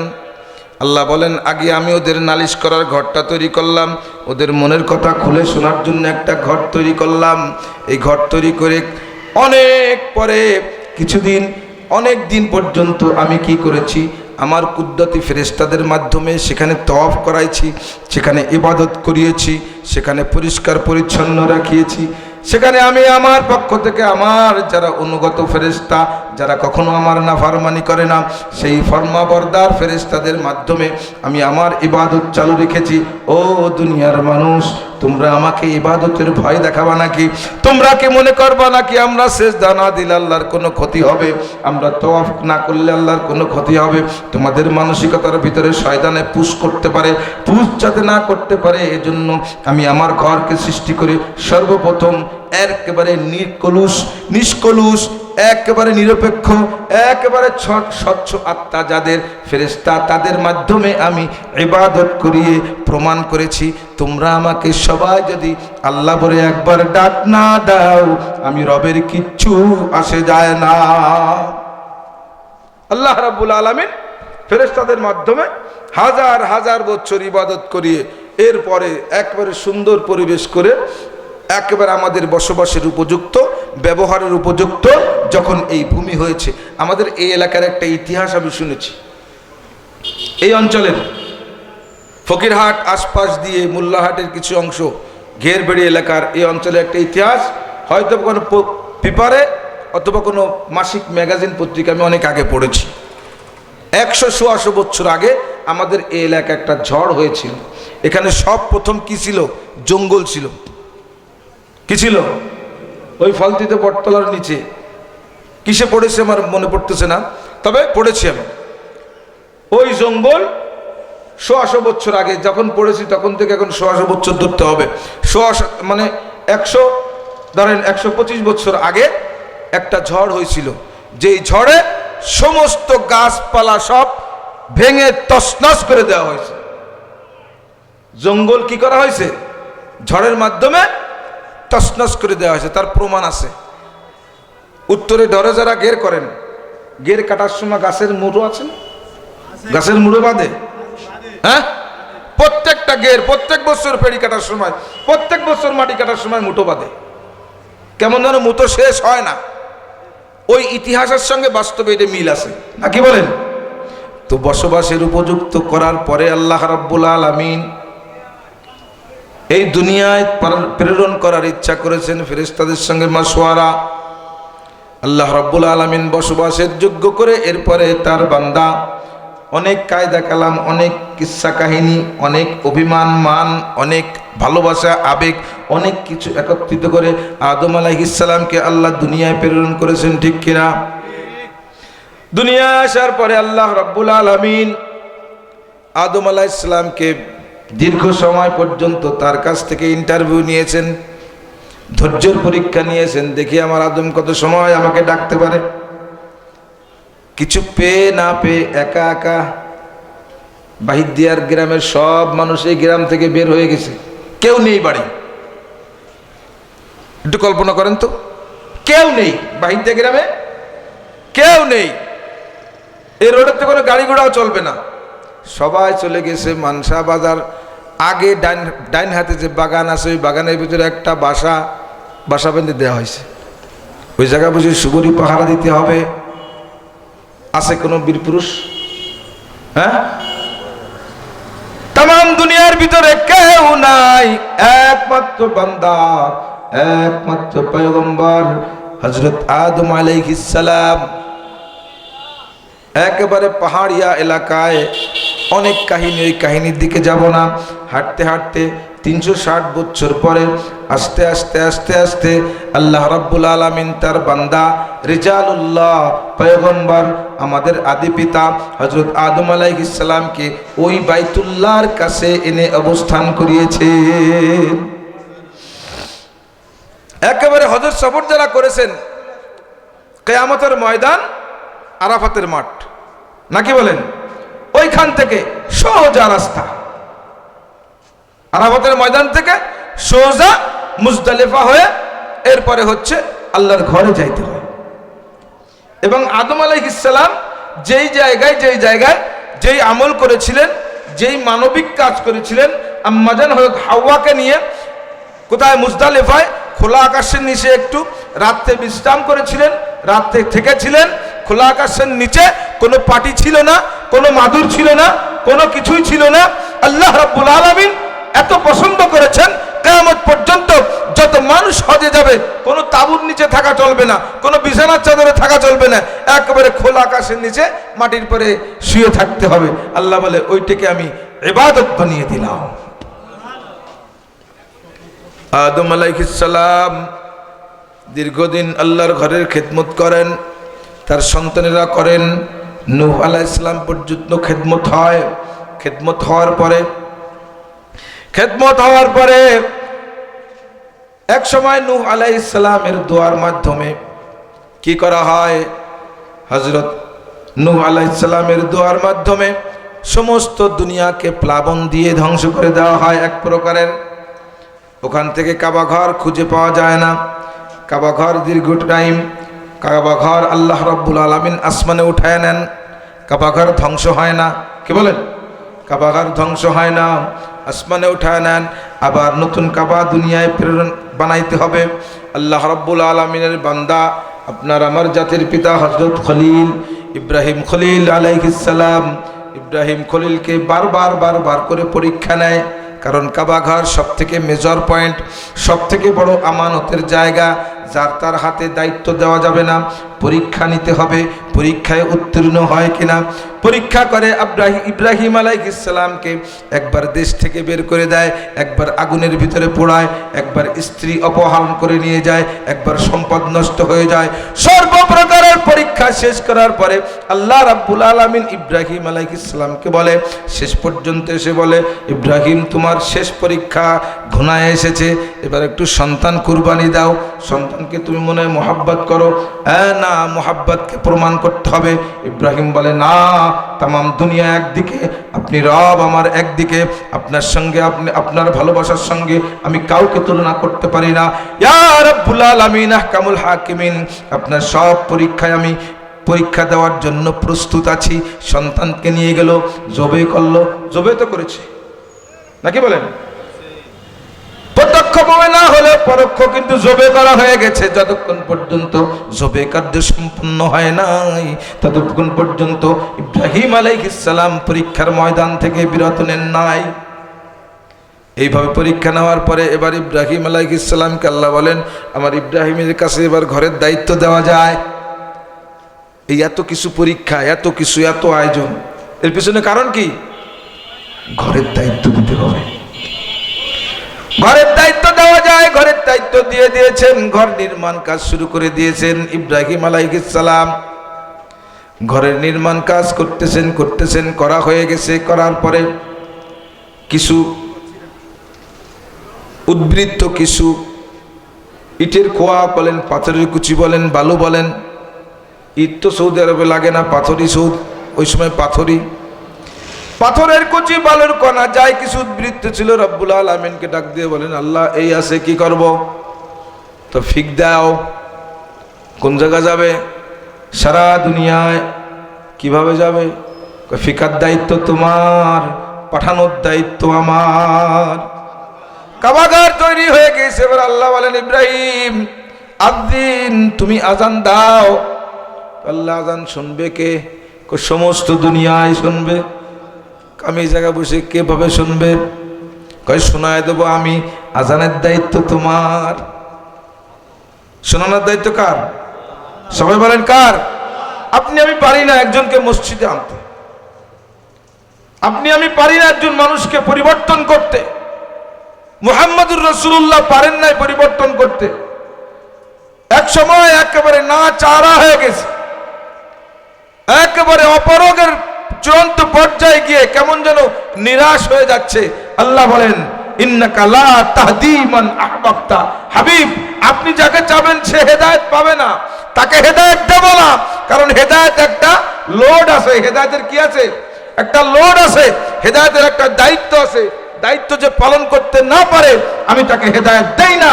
আল্লাহ বলেন আগে আমি ওদের নালিশ করার ঘরটা তৈরি করলাম, ওদের মনের কথা খুলে শোনার জন্য একটা ঘর তৈরি করলাম। এই ঘর তৈরি করে অনেক পরে অনেক দিন পর্যন্ত আমি কি করেছি, আমার কুদরতি ফেরেশতাদের মাধ্যমে সেখানে তওয়াফ করাইছি, সেখানে ইবাদত করিয়েছি, সেখানে পরিষ্কার পরিচ্ছন্ন রাখিয়েছি। সেখানে আমি আমার পক্ষ থেকে আমার যারা অনুগত ফেরেশতা, যারা কখনো আমার নাফরমানি করে না, সেই ফরমাবরদার ফেরেশতাদের মাধ্যমে আমি আমার ইবাদত চালু রেখেছি। ও দুনিয়ার মানুষ, তোমরা আমাকে ইবাদতের ভয় দেখাবা নাকি? তোমরা কি মনে করবা নাকি আমরা সেজদা না দিলে আল্লাহর কোনো ক্ষতি হবে, আমরা তওয়াফ না করলে আল্লাহর কোনো ক্ষতি হবে? তোমাদের মানসিকতার ভিতরে শয়তানে পুশ করতে পারে, পুশ যাতে না করতে পারে এজন্য আমি আমার ঘরকে সৃষ্টি করে সর্বপ্রথম একেবারে নিষ্কলুষ, একেবারে নিরপেক্ষ, একেবারে স্বচ্ছ আত্মা যাদের ফেরেশতা, তাদের মাধ্যমে আমি ইবাদত করিয়ে প্রমাণ করেছি তোমরা আমাকে সবাই যদি আল্লাহ বলে একবার ডাক না দাও আমি রবের কিচ্ছু আসে যায় না। আল্লাহ রাব্বুল আলামিন ফেরেশতাদের মাধ্যমে হাজার হাজার বছর ইবাদত করিয়ে এরপরে একবারে সুন্দর পরিবেশ করে একেবারে আমাদের বসবাসের উপযুক্ত, ব্যবহারের উপযুক্ত যখন এই ভূমি হয়েছে। আমাদের এই এলাকার একটা ইতিহাস আমি শুনেছি, এই অঞ্চলের ফকিরহাট আশপাশ দিয়ে মোল্লাহাটের কিছু অংশ ঘেরবেড়ি এলাকার এই অঞ্চলে একটা ইতিহাস, হয়তো কোনো পেপারে অথবা কোনো মাসিক ম্যাগাজিন পত্রিকা আমি অনেক আগে পড়েছি। 100-150 বছর আগে আমাদের এই এলাকা একটা ঝড় হয়েছিল। এখানে সব প্রথম কি ছিল? জঙ্গল ছিল। কি ছিল? ওই ফলতিতে বটতলার নিচে কিসে পড়েছে আমার মনে পড়তেছে না, তবে পড়েছি আমি। ওই জঙ্গল 100 বছর আগে যখন পড়েছি তখন থেকে এখন 100 বছর ধরতে হবে, 100 মানে 125 বছর আগে একটা ঝড় হয়েছিল। যেই ঝড়ে সমস্ত গাছপালা সব ভেঙে তছনছ করে দেওয়া হয়েছে। জঙ্গল কি করা হয়েছে? ঝড়ের মাধ্যমে তছনছ করে দেওয়া হয়েছে। তার প্রমাণ আছে। উত্তরে ডরে যারা গের করেন, গের কাটার সময় গাছের মুড়ো আছে না? গাছের মুড়ো বাঁধে, হ্যাঁ? প্রত্যেকটা গের প্রত্যেক বছর ফেরি কাটার সময়, প্রত্যেক বছর মাটি কাটার সময় মুঠো বাঁধে। কেমন যেন মুঠো শেষ হয় না। ওই ইতিহাসের সঙ্গে বাস্তবে এটা মিল আছে না, কি বলেন? তো বসবাসের উপযুক্ত করার পরে আল্লাহ রাব্বুল আলামিন এই দুনিয়ায় প্রেরণ করার ইচ্ছা করেছেন ফেরেশতাদের সঙ্গে মাশওয়ারা। আল্লাহ রাব্বুল আলামিন বসবাসের যোগ্য করে এরপরে তার বান্দা অনেক কায়দা কালাম, অনেক কিস্সা কাহিনী, অনেক অভিমান মান, অনেক ভালোবাসা আবেগ, অনেক কিছু একত্রিত করে আদম আলাইহিস সালামকে আল্লাহ দুনিয়ায় প্রেরণ করেছেন, ঠিক কিনা? দুনিয়ায় আসার পরে আল্লাহ রাব্বুল আলামিন আদম আলাইহিস সালামকে দীর্ঘ সময় পর্যন্ত তার কাছ থেকে ইন্টারভিউ নিয়েছেন, ধৈর্যের পরীক্ষা নিয়েছেন। দেখি আমার আদম কত সময় আমাকে ডাকতে পারে। কিছু পেয়ে না পেয়ে একা একা বাহিদিয়ার গ্রামের সব মানুষ এই গ্রাম থেকে বের হয়ে গেছে, কেউ নেই বাড়ি। একটু কল্পনা করেন তো, কেউ নেই বাহিদিয়া গ্রামে, কেউ নেই। এই রোডের তো কোনো গাড়ি ঘোড়াও চলবে না, সবাই চলে গেছে মানসা বাজার। আগে ডাইন হাতে যে বাগান আছে ওই বাগানের ভিতরে একটা বাসা বেঁধে দেওয়া হয়েছে। ওই জায়গা বুঝে সুবরি পাহারা দিতে হবে। আছে কোনো বীরপুরুষ? হ্যাঁ, তাম দুনিয়ার ভিতরে কেউ নাই, একমাত্র বান্দা, একমাত্র পয়গম্বর হযরত আদম আলাইহিস সালাম। একেবারে পাহাড়িয়া এলাকায় অনেক কাহিনী, ওই কাহিনীর দিকে যাব না। হাঁটতে হাঁটতে 360 বছর পরে আস্তে আস্তে আস্তে আস্তে আল্লাহ রাব্বুল আলামিন তার বান্দা রিজালুল্লাহ পয়গম্বর আমাদের আদি পিতা হযরত আদম আলাইহিস সালামকে ওই বাইতুল্লাহর কাছে এনে অবস্থান করিয়েছে। একেবারে হজর সফর যারা করেছেন, কিয়ামতের ময়দান আরাফাতের মাঠ, নাকি বলেন? ওইখান থেকে সোজা রাস্তা, আরাফাতের ময়দান থেকে সোজা মুজদালিফা হয়ে এরপরে হচ্ছে আল্লাহর ঘরে যাইতে হয়। এবং আদম আলাইহিস সালাম যেই জায়গায় যেই আমল করেছিলেন, যেই মানবিক কাজ করেছিলেন, আম্মাজান হযরত হাওয়াকে নিয়ে কোথায়? মুজদালিফায় খোলা আকাশের নিচে একটু রাত্রে বিশ্রাম করেছিলেন, রাত্রে থেকেছিলেন। খোলা আকাশের নিচে কোনো পাটি ছিল না, কোনো মাদুর ছিল না, কোনো কিছুই ছিল না। আল্লাহ রাব্বুল আলামিন এত পছন্দ করেছেন, কিয়ামত পর্যন্ত যত মানুষ হজে যাবে কোনো তাঁবুর নিচে থাকা চলবে না, কোনো বিছানার চাদরে থাকা চলবে না, একেবারে খোলা আকাশের নিচে মাটির পরে শুয়ে থাকতে হবে। আল্লাহ বলে ওইটাকে আমি ইবাদত বানিয়ে দিলাম। আদম আলাইহিস সালাম দীর্ঘদিন আল্লাহর ঘরের খেদমত করেন, তার সন্তানেরা করেন। নূহ আলাইহিস সালাম পর্যন্ত খেদমত হয়। খেদমত হওয়ার পরে এক সময় নূহ আলাইহিস সালামের দোয়ার মাধ্যমে কি করা হয়, হযরত নূহ আলাইহিস সালামের দোয়ার মাধ্যমে সমস্ত দুনিয়াকে প্লাবন দিয়ে ধ্বংস করে দেওয়া হয় এক প্রকারের। ওখান থেকে কাবা ঘর খুঁজে পাওয়া যায় না। কাবা ঘর দীর্ঘ টাইম, কাবা ঘর আল্লাহ রাব্বুল আলামিন আসমানে উঠায় নেন, কাবা ঘর ধ্বংস হয় না। কি বলেন? কাবা ঘর ধ্বংস হয় না, আসমানে উঠায় নেন। আবার নতুন কাবা দুনিয়ায় প্রেরণ বানাইতে হবে। আল্লাহ রাব্বুল আলামিনের বান্দা আপনার আমার জাতির পিতা হযরত খলিল ইব্রাহিম খলিল আলাইহিস সালাম, ইব্রাহিম খলিলকে বারবার করে পরীক্ষা নেয়। কারণ কাবা ঘর সব থেকে মেজর পয়েন্ট, সব থেকে বড় আমানতের জায়গা, যার তার হাতে দায়িত্ব দেওয়া যাবে না, পরীক্ষা নিতে হবে পরীক্ষায় উত্তীর্ণ হয় কিনা। পরীক্ষা করে ইব্রাহিম আলাইহিস সালামকে একবার দেশ থেকে বের করে দেয়, একবার আগুনের ভিতরে পোড়ায়, একবার স্ত্রী অপহরণ করে নিয়ে যায়, একবার সম্পদ নষ্ট হয়ে যায়। সর্বপ্রকারের পরীক্ষা শেষ করার পরে আল্লাহ রাব্বুল আলামিন ইব্রাহিম আলাইহিস সালামকে বলে, শেষ পর্যন্ত এসে বলে, ইব্রাহিম তোমার শেষ পরীক্ষা ঘনায় এসেছে, এবার একটু সন্তান কুরবানি দাও। সন্তানকে তুমি মনে হয় মোহাব্বত করো। না, মোহাব্বতকে প্রমাণ করতে হবে। ইব্রাহিম বলে, না, তামাম দুনিয়া একদিকে, আপনি রব আমার একদিকে, আপনার সঙ্গে আপনার ভালোবাসার সঙ্গে আমি কাউকে তুলনা করতে পারি না। ইয়া রাব্বুল আলামিন আহকামুল হাকিমিন, আপনার সব পরীক্ষায় আমি পরীক্ষা দেওয়ার জন্য প্রস্তুত আছি। সন্তানকে নিয়ে গেল, জবে করলো, জবে তো করেছে নাকি বলেন? প্রত্যক্ষভাবে না হলে পরোক্ষ কিন্তু জবে করা হয়ে গেছে। যতক্ষণ পর্যন্ত জবে কার্য সম্পন্ন হয় নাই, ততক্ষণ পর্যন্ত ইব্রাহিম আলাইহিস সালাম পরীক্ষার ময়দান থেকে বিরত নেন নাই। এইভাবে পরীক্ষা নেওয়ার পরে এবার ইব্রাহিম আলাইহিস সালামকে আল্লাহ বলেন, আমার ইব্রাহিমের কাছে এবার ঘরের দায়িত্ব দেওয়া যায়। এই এত কিছু পরীক্ষা, এত কিছু, এত আয়োজন, এর পিছনে কারণ কি? ঘরের দায়িত্ব দিতে হবে। ঘরের দায়িত্ব দেওয়া যায়, ঘরের দায়িত্ব দিয়ে দিয়েছেন। ঘর নির্মাণ কাজ শুরু করে দিয়েছেন ইব্রাহিম আলাইহিস সালাম। ঘরের নির্মাণ কাজ করতেছেন, করা হয়ে গেছে। করার পরে কিছু উদ্বৃত্ত, কিছু ইটের খোয়া বলেন, পাথরের কুচি বলেন, বালু বলেন। ইট তো সৌদি আরবে লাগে না, পাথরই ওই সময় পাথরের কুচি, বালুর কণা, যায় কিছু উদ্বৃত্ত ছিল। রব্বুল আলামিনকে ডাক দিয়ে বলেন, আল্লাহ এই আছে, কি করব? তো ফিক দাও। কোন জায়গা যাবে? সারা দুনিয়ায়। কিভাবে যাবে? ফিকার দায়িত্ব তোমার, পাঠানোর দায়িত্ব আমার। কাবাগার তৈরি হয়ে গেছে। এবার আল্লাহ বলেন, ইব্রাহিম আযিন, তুমি আজান দাও। আল্লাহ আজান শুনবে কে? সমস্ত দুনিয়ায় শুনবে। আমি এই জায়গায় বসে কিভাবে শুনবে? কয় শোনায় দেবো আমি। আজানের দায়িত্ব তোমার, শোনানোর দায়িত্ব কার? সবাই বলেন কার? আপনি আমি পারি না একজনকে মসজিদে আনতে, আপনি আমি পারি না একজন মানুষকে পরিবর্তন করতে। মুহাম্মদুর রাসূলুল্লাহ পারেন নাই পরিবর্তন করতে। এক সময় একেবারে না চারা হয়ে গেছে, একেবারে অপরগের চূড়ান্ত পর্যায়ে গিয়ে কেমন যেন নিরাশ হয়ে যাচ্ছে। আল্লাহ বলেন, ইন্নাকা লা তাহদি মান আহবাবতা। হাবিব, আপনি যাকে চাবেন সে হেদায়েত পাবে না, তাকে হেদায়েত দেব না। কারণ হেদায়েত একটা লোড আছে। হেদায়েতের কি আছে? একটা লোড আছে। হেদায়েতের একটা দায়িত্ব আছে। দায়িত্ব যে পালন করতে না পারে আমি তাকে হেদায়েত দেই না।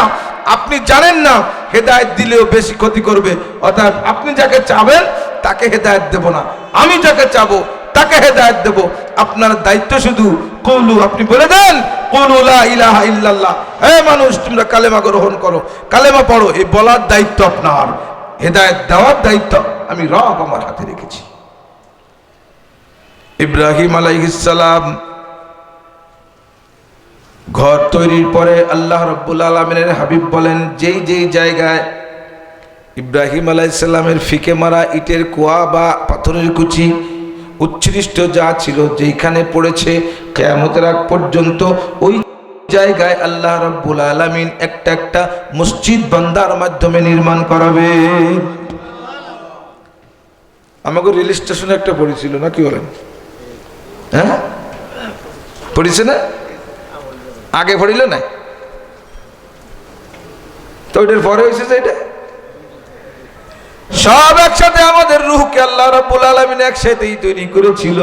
আপনি জানেন না হেদায়েত দিলেও বেশি ক্ষতি করবে। অর্থাৎ আপনি যাকে চাবেন তাকে হেদায়েত দেব না, আমি যাকে চাবো তাকে হেদায়েত দেব। আপনার দায়িত্ব শুধু কওলু, আপনি বলে দেন কওলু লা ইলাহা ইল্লাল্লাহ। হে মানুষ, তোমরা কালেমা গ্রহণ করো, কালেমা পড়ো। এই বলার দায়িত্ব আপনার, হেদায়েত দেওয়ার দায়িত্ব আমি রব আমার হাতে রেখেছি। ইব্রাহিম আলাইহিস সালাম ঘর তৈরির পরে আল্লাহ রাব্বুল আলামিনের হাবিব বলেন, যেই জায়গায় ইব্রাহিম আলাইহিস সালামের ফিকে মারা ইটের কুয়া বা পাথরের কুচি উচ্ছিষ্ট যা ছিল, যেখানে পড়েছে, কিয়ামতের আগ পর্যন্ত ওই জায়গায় আল্লাহ রাব্বুল আলামিন একটা মসজিদ বান্দার মাধ্যমে নির্মাণ করাবে। আমাকে রেল স্টেশনে একটা পড়েছিল না, কি বলেন? হ্যাঁ পড়েছে না? আগে পড়িল না? তো ওইটার পরে হয়েছে যে এটা সব একসাথে আমাদের রুহকে আল্লাহ রাব্বুল আলামিন একসাথেই তৈরি করেছিল।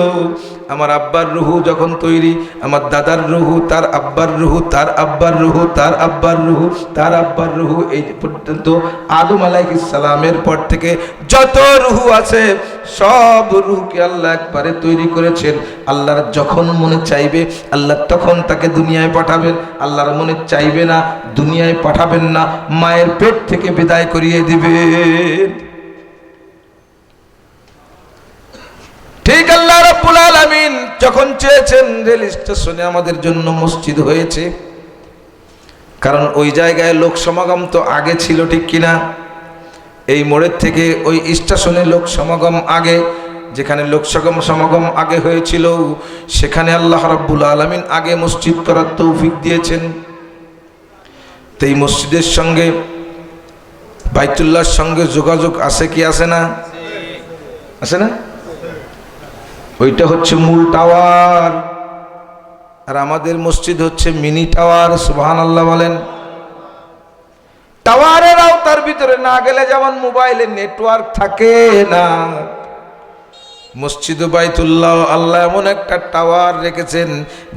আমার আব্বার রুহু যখন তৈরি, আমার দাদার রুহু, তার আব্বার রুহু, তার আব্বার রুহু, তার আব্বার রুহু, তার আব্বার রুহু, এই পর্যন্ত আদম আলাইহিস সালামের পর থেকে যত রুহু আছে সব রুহকে আল্লাহ একবারে তৈরি করেছেন। আল্লাহর যখন মনে চাইবে আল্লাহ তখন তাকে দুনিয়ায় পাঠাবেন, আল্লাহর মনে চাইবে না দুনিয়ায় পাঠাবেন না, মায়ের পেট থেকে বিদায় করিয়ে দিবেন। ঠিক আল্লাহ রাব্বুল আলামিন যখন চেয়েছেন রেল স্টেশনে আমাদের জন্য মসজিদ হয়েছে, কারণ ওই জায়গায় লোক সমাগম তো আগে ছিল, ঠিক কিনা? এই মোড়ের থেকে ওই স্টেশনে লোক সমাগম আগে, যেখানে লোক সমাগম আগে হয়েছিল সেখানে আল্লাহ রাব্বুল আলামিন আগে মসজিদ করার তৌফিক দিয়েছেন। তো এই মসজিদের সঙ্গে বাইতুল্লাহর সঙ্গে যোগাযোগ আছে কি আছে না? আছে না? ওইটা হচ্ছে মূল টাওয়ার, আর আমাদের মসজিদ হচ্ছে মিনি টাওয়ার। সুবহানাল্লাহ বলেন। টাওয়ারের আওতার ভিতরে না গেলে যেমন মোবাইলে নেটওয়ার্ক থাকে না, মসজিদ বাইতুল্লাহ আল্লাহ এমন একটা টাওয়ার রেখেছেন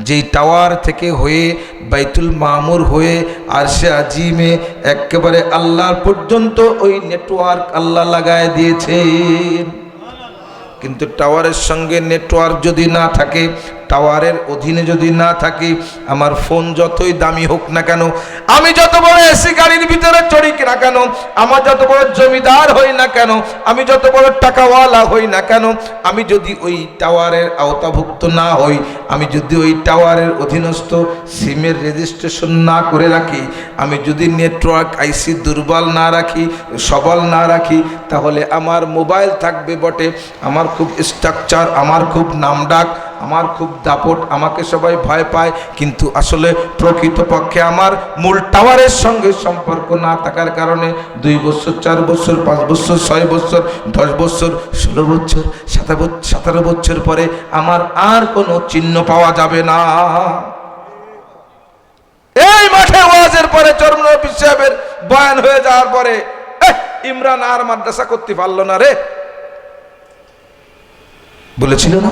যেই টাওয়ার থেকে হয়ে বাইতুল মামুর হয়ে আরশে আজিমে একেবারে আল্লাহ পর্যন্ত ওই নেটওয়ার্ক আল্লাহ লাগায় দিয়েছেন। কিন্তু টাওয়ারের সঙ্গে নেটওয়ার্ক যদি না থাকে, টাওয়ারের অধীনে যদি না থাকি, আমার ফোন যতই দামি হোক না কেন, আমি যত বড় এসি গাড়ির ভিতরে চড়ি না কেন, আমার যত বড় জমিদার হই না কেন, আমি যত বড় টাকাওয়ালা হই না কেন, আমি যদি ওই টাওয়ারের আওতাভুক্ত না হই, আমি যদি ওই টাওয়ারের অধীনস্থ সিমের রেজিস্ট্রেশন না করে রাখি, আমি যদি নেটওয়ার্ক আইসি দুর্বল না রাখি, সবল না রাখি, তাহলে আমার মোবাইল থাকবে বটে, আমার খুব স্ট্রাকচার, আমার খুব নামডাক, আমার খুব দাপট, আমাকে সবাই ভয় পায়, কিন্তু আসলে প্রকৃতপক্ষে আমার মূল টাওয়ারের সঙ্গে সম্পর্ক না থাকার কারণে 2 বছর 4 বছর 5 বছর 6 বছর 10 বছর 16 বছর 17 বছর পরে আমার আর কোনো চিহ্ন পাওয়া যাবে না। এই মাঠে ওয়াজের পরে চরমনবী সাহেবের বয়ান হয়ে যাওয়ার পরে ইমরান আর মাদ্রাসা করতে পারলো না রে, বলেছিল না?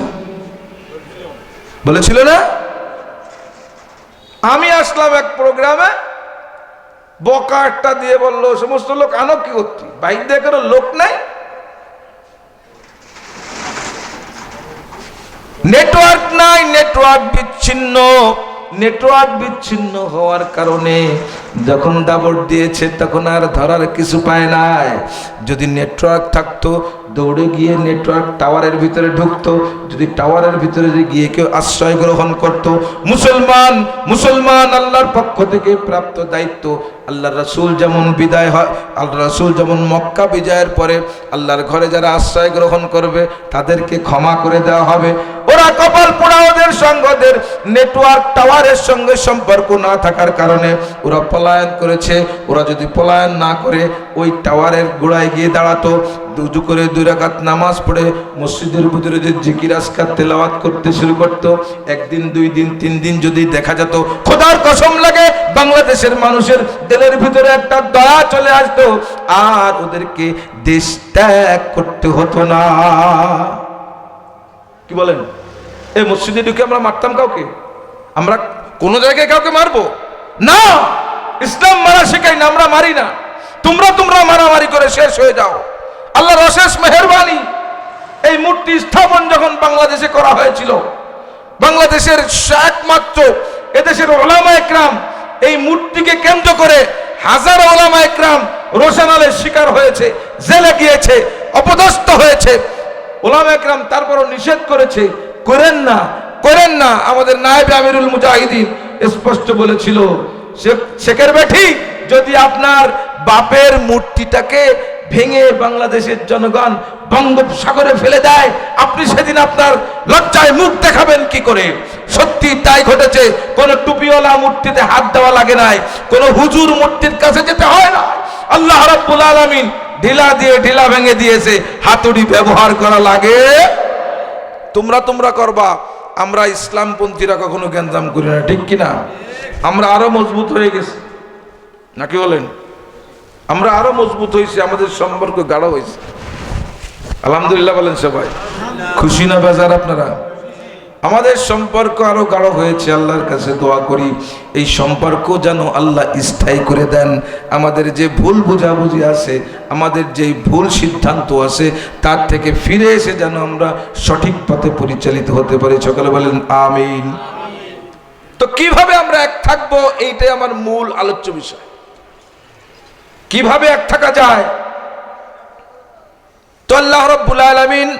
বলেছিল না? আমি আসলাম এক প্রোগ্রামে, বকা একটা দিয়ে বললো সমস্ত লোক আনো কি করতি, বাইক দিয়ে কোনো লোক নাই, নেটওয়ার্ক নাই, নেটওয়ার্ক বিচ্ছিন্ন। নেটওয়ার্ক বিচ্ছিন্ন হওয়ার কারণে যখন দাবড় দিয়েছে তখন আর ধরার কিছু পায় নাই। যদি নেটওয়ার্ক থাকতো দৌড়ে গিয়ে নেটওয়ার্ক টাওয়ারের ভিতরে ঢুকতো, যদি টাওয়ারের ভিতরে গিয়ে কেউ আশ্রয় গ্রহণ করত, মুসলমান আল্লাহর পক্ষ থেকে প্রাপ্ত দায়িত্ব, আল্লাহর রাসূল যেমন বিদায় হয়, আল্লাহর রাসূল যেমন মক্কা বিজয়ের পরে আল্লাহর ঘরে যারা আশ্রয় গ্রহণ করবে তাদেরকে ক্ষমা করে দেওয়া হবে। ওরা কপাল পোড়া, ওদের সঙ্গদের নেটওয়ার্ক টাওয়ারের সঙ্গে সম্পর্ক না থাকার কারণে ওরা পলায়ন করেছে। ওরা যদি পলায়ন না করে ওই টাওয়ারের গোড়ায় গিয়ে দাঁড়াতো, দুজু করে 2 রাকাত নামাজ পড়ে মসজিদের ভিতরে যে জিকির আজকার তেলাওয়াত করতে শুরু করত, 1 দিন 2 দিন 3 দিন যদি দেখা যেত, খোদার কসম লাগে বাংলাদেশের মানুষের দিলের ভিতরে একটা দয়া চলে আসতো, আর ওদেরকে দেশ ত্যাগ করতে হতো না। কি বলেন? এই মসজিদে ঢুকে আমরা মারতাম কাউকে? আমরা কোন জায়গায় কাউকে মারবো না, ইসলাম মারা শেখাই না, আমরা মারি না। তোমরা মারামারি করে শেষ হয়ে যাও। আল্লাহর অশেষ মেহেরবানি, এই মূর্তি স্থাপন যখন বাংলাদেশে করা হয়েছিল, বাংলাদেশের একমাত্র এদেশের ওলামা একরাম এই মূর্তিকে কেন্দ্র করে হাজার ওলামা একরাম রোশনালের শিকার হয়েছে, জেলে গিয়েছে, অপদস্থ হয়েছে। ওলামা একরাম তারপরও নিষেধ করেছে, করেন না। আমাদের নায়েবে আমিরুল মুজাহিদিন স্পষ্ট বলেছিল, শেখের বেঠি, যদি আপনার বাপের মূর্তিটাকে ভেঙে বাংলাদেশের জনগণ বঙ্গোপসাগরে ফেলে দেয়, আপনি সেদিন আপনার লজ্জায় মুখ দেখাবেন কি করে? সত্যি তাই ঘটেছে। কোন টুপিওয়ালা মূর্তিতে হাত দেওয়া লাগে নাই, কোন হুজুর মূর্তির কাছে যেতে হয় না। আল্লাহ রাব্বুল আলামিন ঢিলা ভেঙে দিয়েছে, হাতুড়ি ব্যবহার করা লাগে। তোমরা করবা, আমরা ইসলামপন্থীরা কখনো গ্যাঞ্জাম করি না, ঠিক কিনা? আমরা আরো মজবুত হয়ে গেছি নাকি বলেন? আমরা আরো মজবুত হয়েছি, আমাদের সম্পর্ক গাঢ় হয়েছে। আলহামদুলিল্লাহ বলেন সবাই। খুশি না বেজার আপনারা? আমাদের সম্পর্ক আরো গাঢ় হয়েছে। আল্লাহর কাছে দোয়া করি এই সম্পর্ক যেন আল্লাহ স্থায়ী করে দেন। আমাদের যে ভুল বোঝাবুঝি আছে, আমাদের যে ভুল সিদ্ধান্ত আছে, তার থেকে ফিরে এসে যেন আমরা সঠিক পথে পরিচালিত হতে পারি। সকলে বলেন আমিন। তো কিভাবে আমরা এক থাকবো, এইটাই আমার মূল আলোচ্য বিষয়। কিভাবে এক থাকা যায়? তো আল্লাহ রাব্বুল আলামিন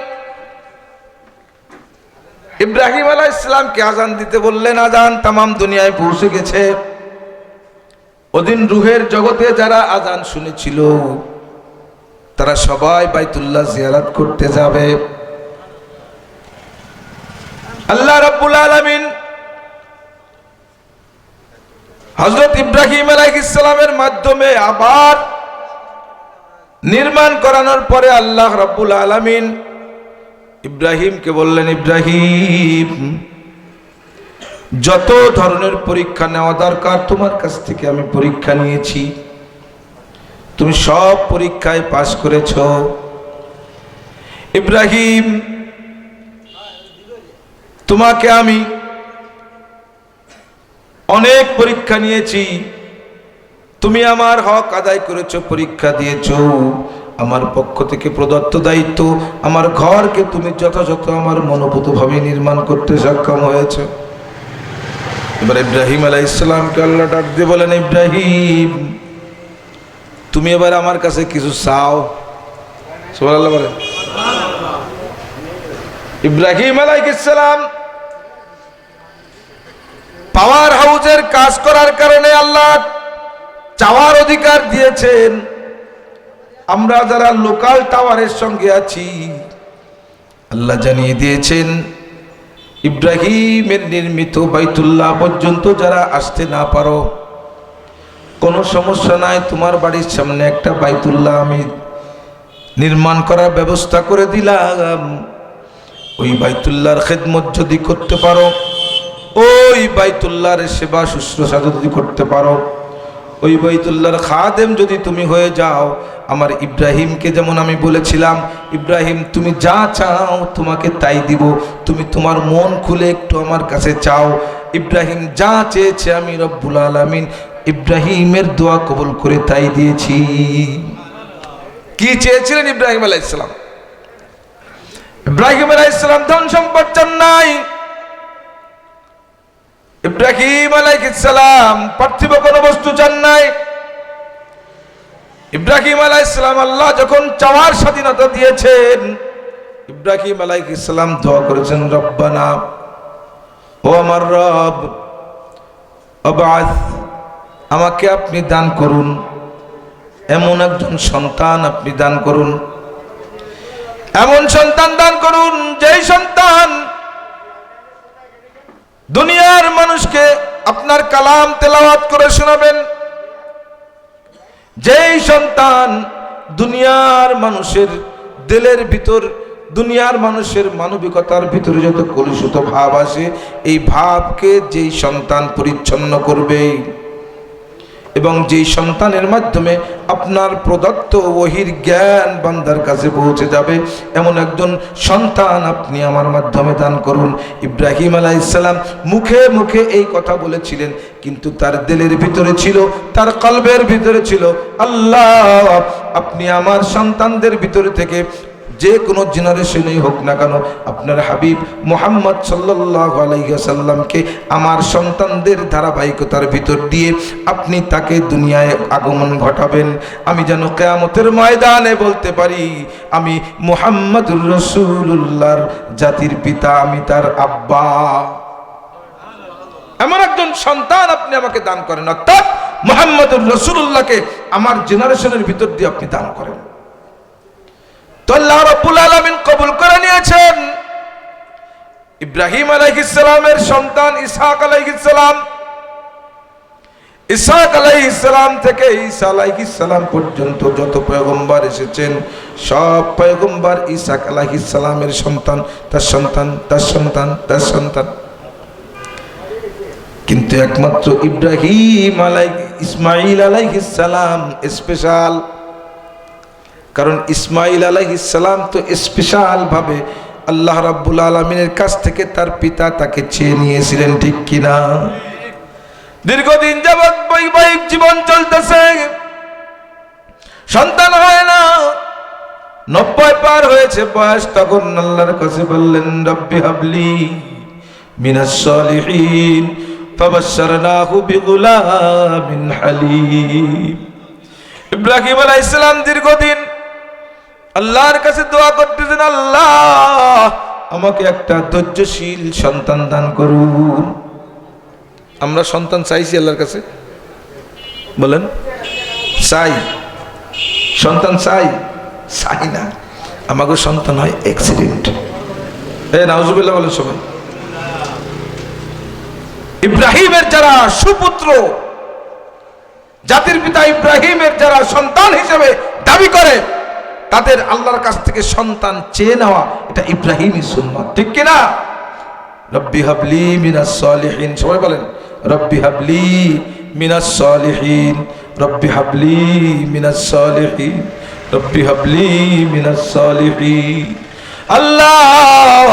ইব্রাহিম আলাইহিস সালামকে আজান দিতে বললেন। আজান তামাম দুনিয়ায় পৌঁছে গেছে। ওদিন রূহের জগতে যারা আজান শুনেছিল তারা সবাই বাইতুল্লাহ জিয়ারত করতে যাবে। আল্লাহ রাব্বুল আলামিন হযরত ইব্রাহিম আলাইহিস সালামের মাধ্যমে আবার নির্মাণ করানোর পরে আল্লাহ রাব্বুল আলামিন ইব্রাহিমকে বললেন, ইব্রাহিম, যত ধরনের পরীক্ষা নেওয়া দরকার তোমার কাছ থেকে আমি পরীক্ষা নিয়েছি, তুমি সব পরীক্ষায় পাশ করেছ। ইব্রাহিম, তোমাকে আমি অনেক পরীক্ষা নিয়েছি, তুমি আমার হক আদায় করেছো, পরীক্ষা দিয়েছো। আমার পক্ষ থেকে প্রদত্ত দায়িত্ব, আমার ঘরকে তুমি যথাযথ আমার মনোভূতভাবে নির্মাণ করতে সক্ষম হয়েছে। এবার ইব্রাহিম আলাইহিস সালামকে আল্লাহ ডাক দিয়ে বলেন, ইব্রাহিম, তুমি এবার আমার কাছে কিছু চাও। সুবহানাল্লাহ বলেন। ইব্রাহিম আলাইহিস সালাম পাওয়ার হাউসের কাজ করার কারণে আল্লাহ চাওয়ার অধিকার দিয়েছেন। আমরা যারা লোকাল টাওয়ারের সঙ্গে আছি, আল্লাহ জানিয়ে দিয়েছেন ইব্রাহিমের নির্মিত বাইতুল্লাহ পর্যন্ত যারা আসতে না পারো, কোনো সমস্যা নাই, তোমার বাড়ির সামনে একটা বাইতুল্লাহ আমি নির্মাণ করার ব্যবস্থা করে দিলাম। ওই বাইতুল্লাহর খেদমত যদি করতে পারো, ওই বাইতুল্লাহর সেবা শুশ্রূষা যদি করতে পারো, ওই বাইতুল্লাহর খাদেম যদি তুমি হয়ে যাও, আমার ইব্রাহিমকে যেমন আমি বলেছিলাম, ইব্রাহিম তুমি যা চাও তোমাকে তাই দিব, তুমি তোমার মন খুলে একটু আমার কাছে চাও। ইব্রাহিম যা চেয়েছে আমি রব্বুল আলামিন ইব্রাহিমের দোয়া কবুল করে তাই দিয়েছি। কি চেয়েছিলেন ইব্রাহিম আলাইহিস সালাম? ইব্রাহিম আলাইহিস সালাম ধন সম্পদ চান নাই। ইব্রাহিম আলাইহিস সালাম পার্থিব কোনো বস্তু চান নাই। ইব্রাহিম আলাইহিস সালাম আল্লাহ যখন চাওয়ার স্বাধীনতা দিয়েছেন, ইব্রাহিম আলাইহিস সালাম দোয়া করেছেন, রব্বানা, ও আমার রব, আবাস, আমাকে আপনি দান করুন, এমন একজন সন্তান আপনি দান করুন, এমন সন্তান দান করুন যেই সন্তান দুনিয়ার মানুষকে আপনার কালাম তেলাওয়াত করে শোনাবেন, যেই সন্তান দুনিয়ার মানুষের দিলের ভিতর, দুনিয়ার মানুষের মানবিকতার ভিতরে যত কলুষিত ভাব আসে, এই ভাবকে যেই সন্তান পরিচ্ছন্ন করবে এবং যেই সন্তানের মাধ্যমে আপনার প্রদত্ত ওহির জ্ঞান বান্দার কাছে পৌঁছে যাবে, এমন একজন সন্তান আপনি আমার মাধ্যমে দান করুন। ইব্রাহিম আলাইহিস সালাম মুখে মুখে এই কথা বলেছিলেন, কিন্তু তার দিলের ভিতরে ছিল, তার কলবের ভিতরে ছিল, আল্লাহ আপনি আমার সন্তানদের ভিতরে থেকে যে কোনো জেনারেশনেই হোক না কেন, আপনার হাবিব মুহাম্মদ সাল্লাল্লাহু আলাইহি ওয়াসাল্লামকে আমার সন্তানদের ধারাবাহিকতার ভিতর দিয়ে আপনি তাকে দুনিয়ায় আগমন ঘটাবেন। আমি যেন কিয়ামতের ময়দানে বলতে পারি, আমি মুহাম্মদুর রাসূলুল্লাহর জাতির পিতা, আমি তার আব্বা। এমন একজন সন্তান আপনি আমাকে দান করেন, অর্থাৎ মুহাম্মদুর রাসূলুল্লাহকে আমার জেনারেশনের ভিতর দিয়ে আপনি দান করেন। তো আল্লাহ রাব্বুল আলামিন কবুল করে নিয়েছেন। ইব্রাহিম আলাইহিস সালামের সন্তান ইসহাক আলাইহিস সালাম, ইসহাক আলাইহিস সালাম থেকে ঈসা আলাইহিস সালাম পর্যন্ত যত পয়গম্বর এসেছেন, সব পয়গম্বর ইসহাক আলাইহিস সালামের সন্তান, তার সন্তান, তার সন্তান, তার সন্তান। কিন্তু একমাত্র ইব্রাহিম ইসমাঈল আলাইহিস সালাম স্পেশাল, কারণ ইসমাঈল আলাইহিস সালাম তো স্পেশাল ভাবে আল্লাহ রাব্বুল আলামিনের কাছ থেকে তার পিতা তাকে চেয়ে নিয়েছিলেন, ঠিক কিনা? দীর্ঘদিন যাবৎ বৈবাহিক জীবন চলতেছে, সন্তান হয় না, 90 পার হয়েছে বয়স, তখন আল্লাহর কাছে বললেন রব্বি হাবলি মিনাস সালিহিন ফাবাশশারনাহু বিগুলামিন হালিম। ইব্রাহিম আলাইহিস সালাম দীর্ঘদিন আল্লাহর কাছে দোয়া করতেছেন, আল্লাহ আমাকে একটা ধৈর্যশীল সন্তান দান করুন। আমরা সন্তান চাইছি আল্লাহর কাছে, বলেন চাই? সন্তান চাই? চাই না। আমাকে সন্তান হয় অ্যাক্সিডেন্ট। নাউজুবিল্লাহ বলেন সবাই। ইব্রাহিমের যারা সুপুত্র, জাতির পিতা ইব্রাহিমের যারা সন্তান হিসেবে দাবি করে, তাদের আল্লাহর কাছ থেকে সন্তান চেয়ে নেওয়া এটা ইব্রাহিমী সুন্নাত, ঠিক কিনা? রব্বি হাবলি মিনাস সালিহিন, সবাই বলেন রব্বি হাবলি মিনাস সালিহিন, রব্বি হাবলি মিনাস সালিহিন, রব্বি হাবলি মিনাস সালিহিন। আল্লাহ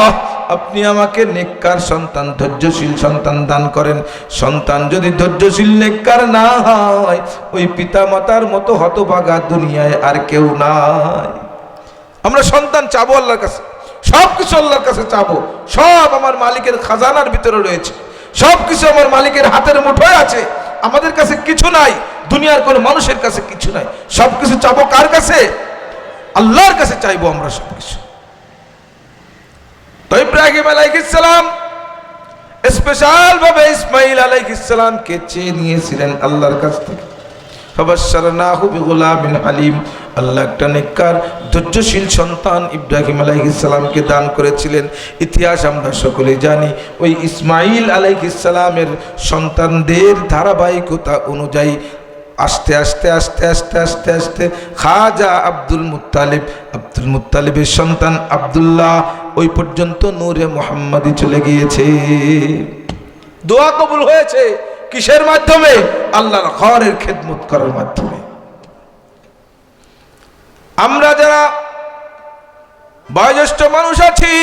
আপনি আমাকে নেককার সন্তান, ধৈর্যশীল সন্তান দান করেন। সন্তান যদি ধৈর্যশীল নেককার না হয়, ওই পিতা মাতার মতো হতভাগা দুনিয়ায় আর কেউ নাই। আমরা সন্তান চাবো আল্লাহর কাছে, সব কিছু আল্লাহর কাছে চাবো, সব আমার মালিকের খাজানার ভিতরে রয়েছে, সব কিছু আমার মালিকের হাতের মুঠোয় আছে। আমাদের কাছে কিছু নাই, দুনিয়ার কোনো মানুষের কাছে কিছু নাই। সব কিছু চাবো কার কাছে? আল্লাহর কাছে চাইবো আমরা সব কিছু। তো ইব্রাহিম আলাইহিস সালাম স্পেশাল ভাবে ইসমাঈল আলাইহিস সালামকে চেয়ে নিয়েছিলেন আল্লাহর কাছ থেকে। ফাবাশশারনাহু বিগুলামিন হালিম, আল্লাহ একটা নেককার ধৈর্যশীল সন্তান ইব্রাহিম আলাইহিস সালামকে দান করেছিলেন। ইতিহাস আমরা সকলে জানি, ওই ইসমাঈল আলাইহিস সালামের সন্তানদের ধারাবাহিকতা অনুযায়ী আস্তে আস্তে আস্তে আস্তে আস্তে আস্তে খাজা আব্দুল মুত্তালিবের সন্তান আব্দুল্লাহ, ওই পর্যন্ত নূরে মুহাম্মাদি চলে গিয়েছে। দোয়া কবুল হয়েছে কিসের মাধ্যমে? আল্লাহর ঘরের খেদমত করার মাধ্যমে। আমরা যারা বয়োজ্যেষ্ঠ মানুষ আছি,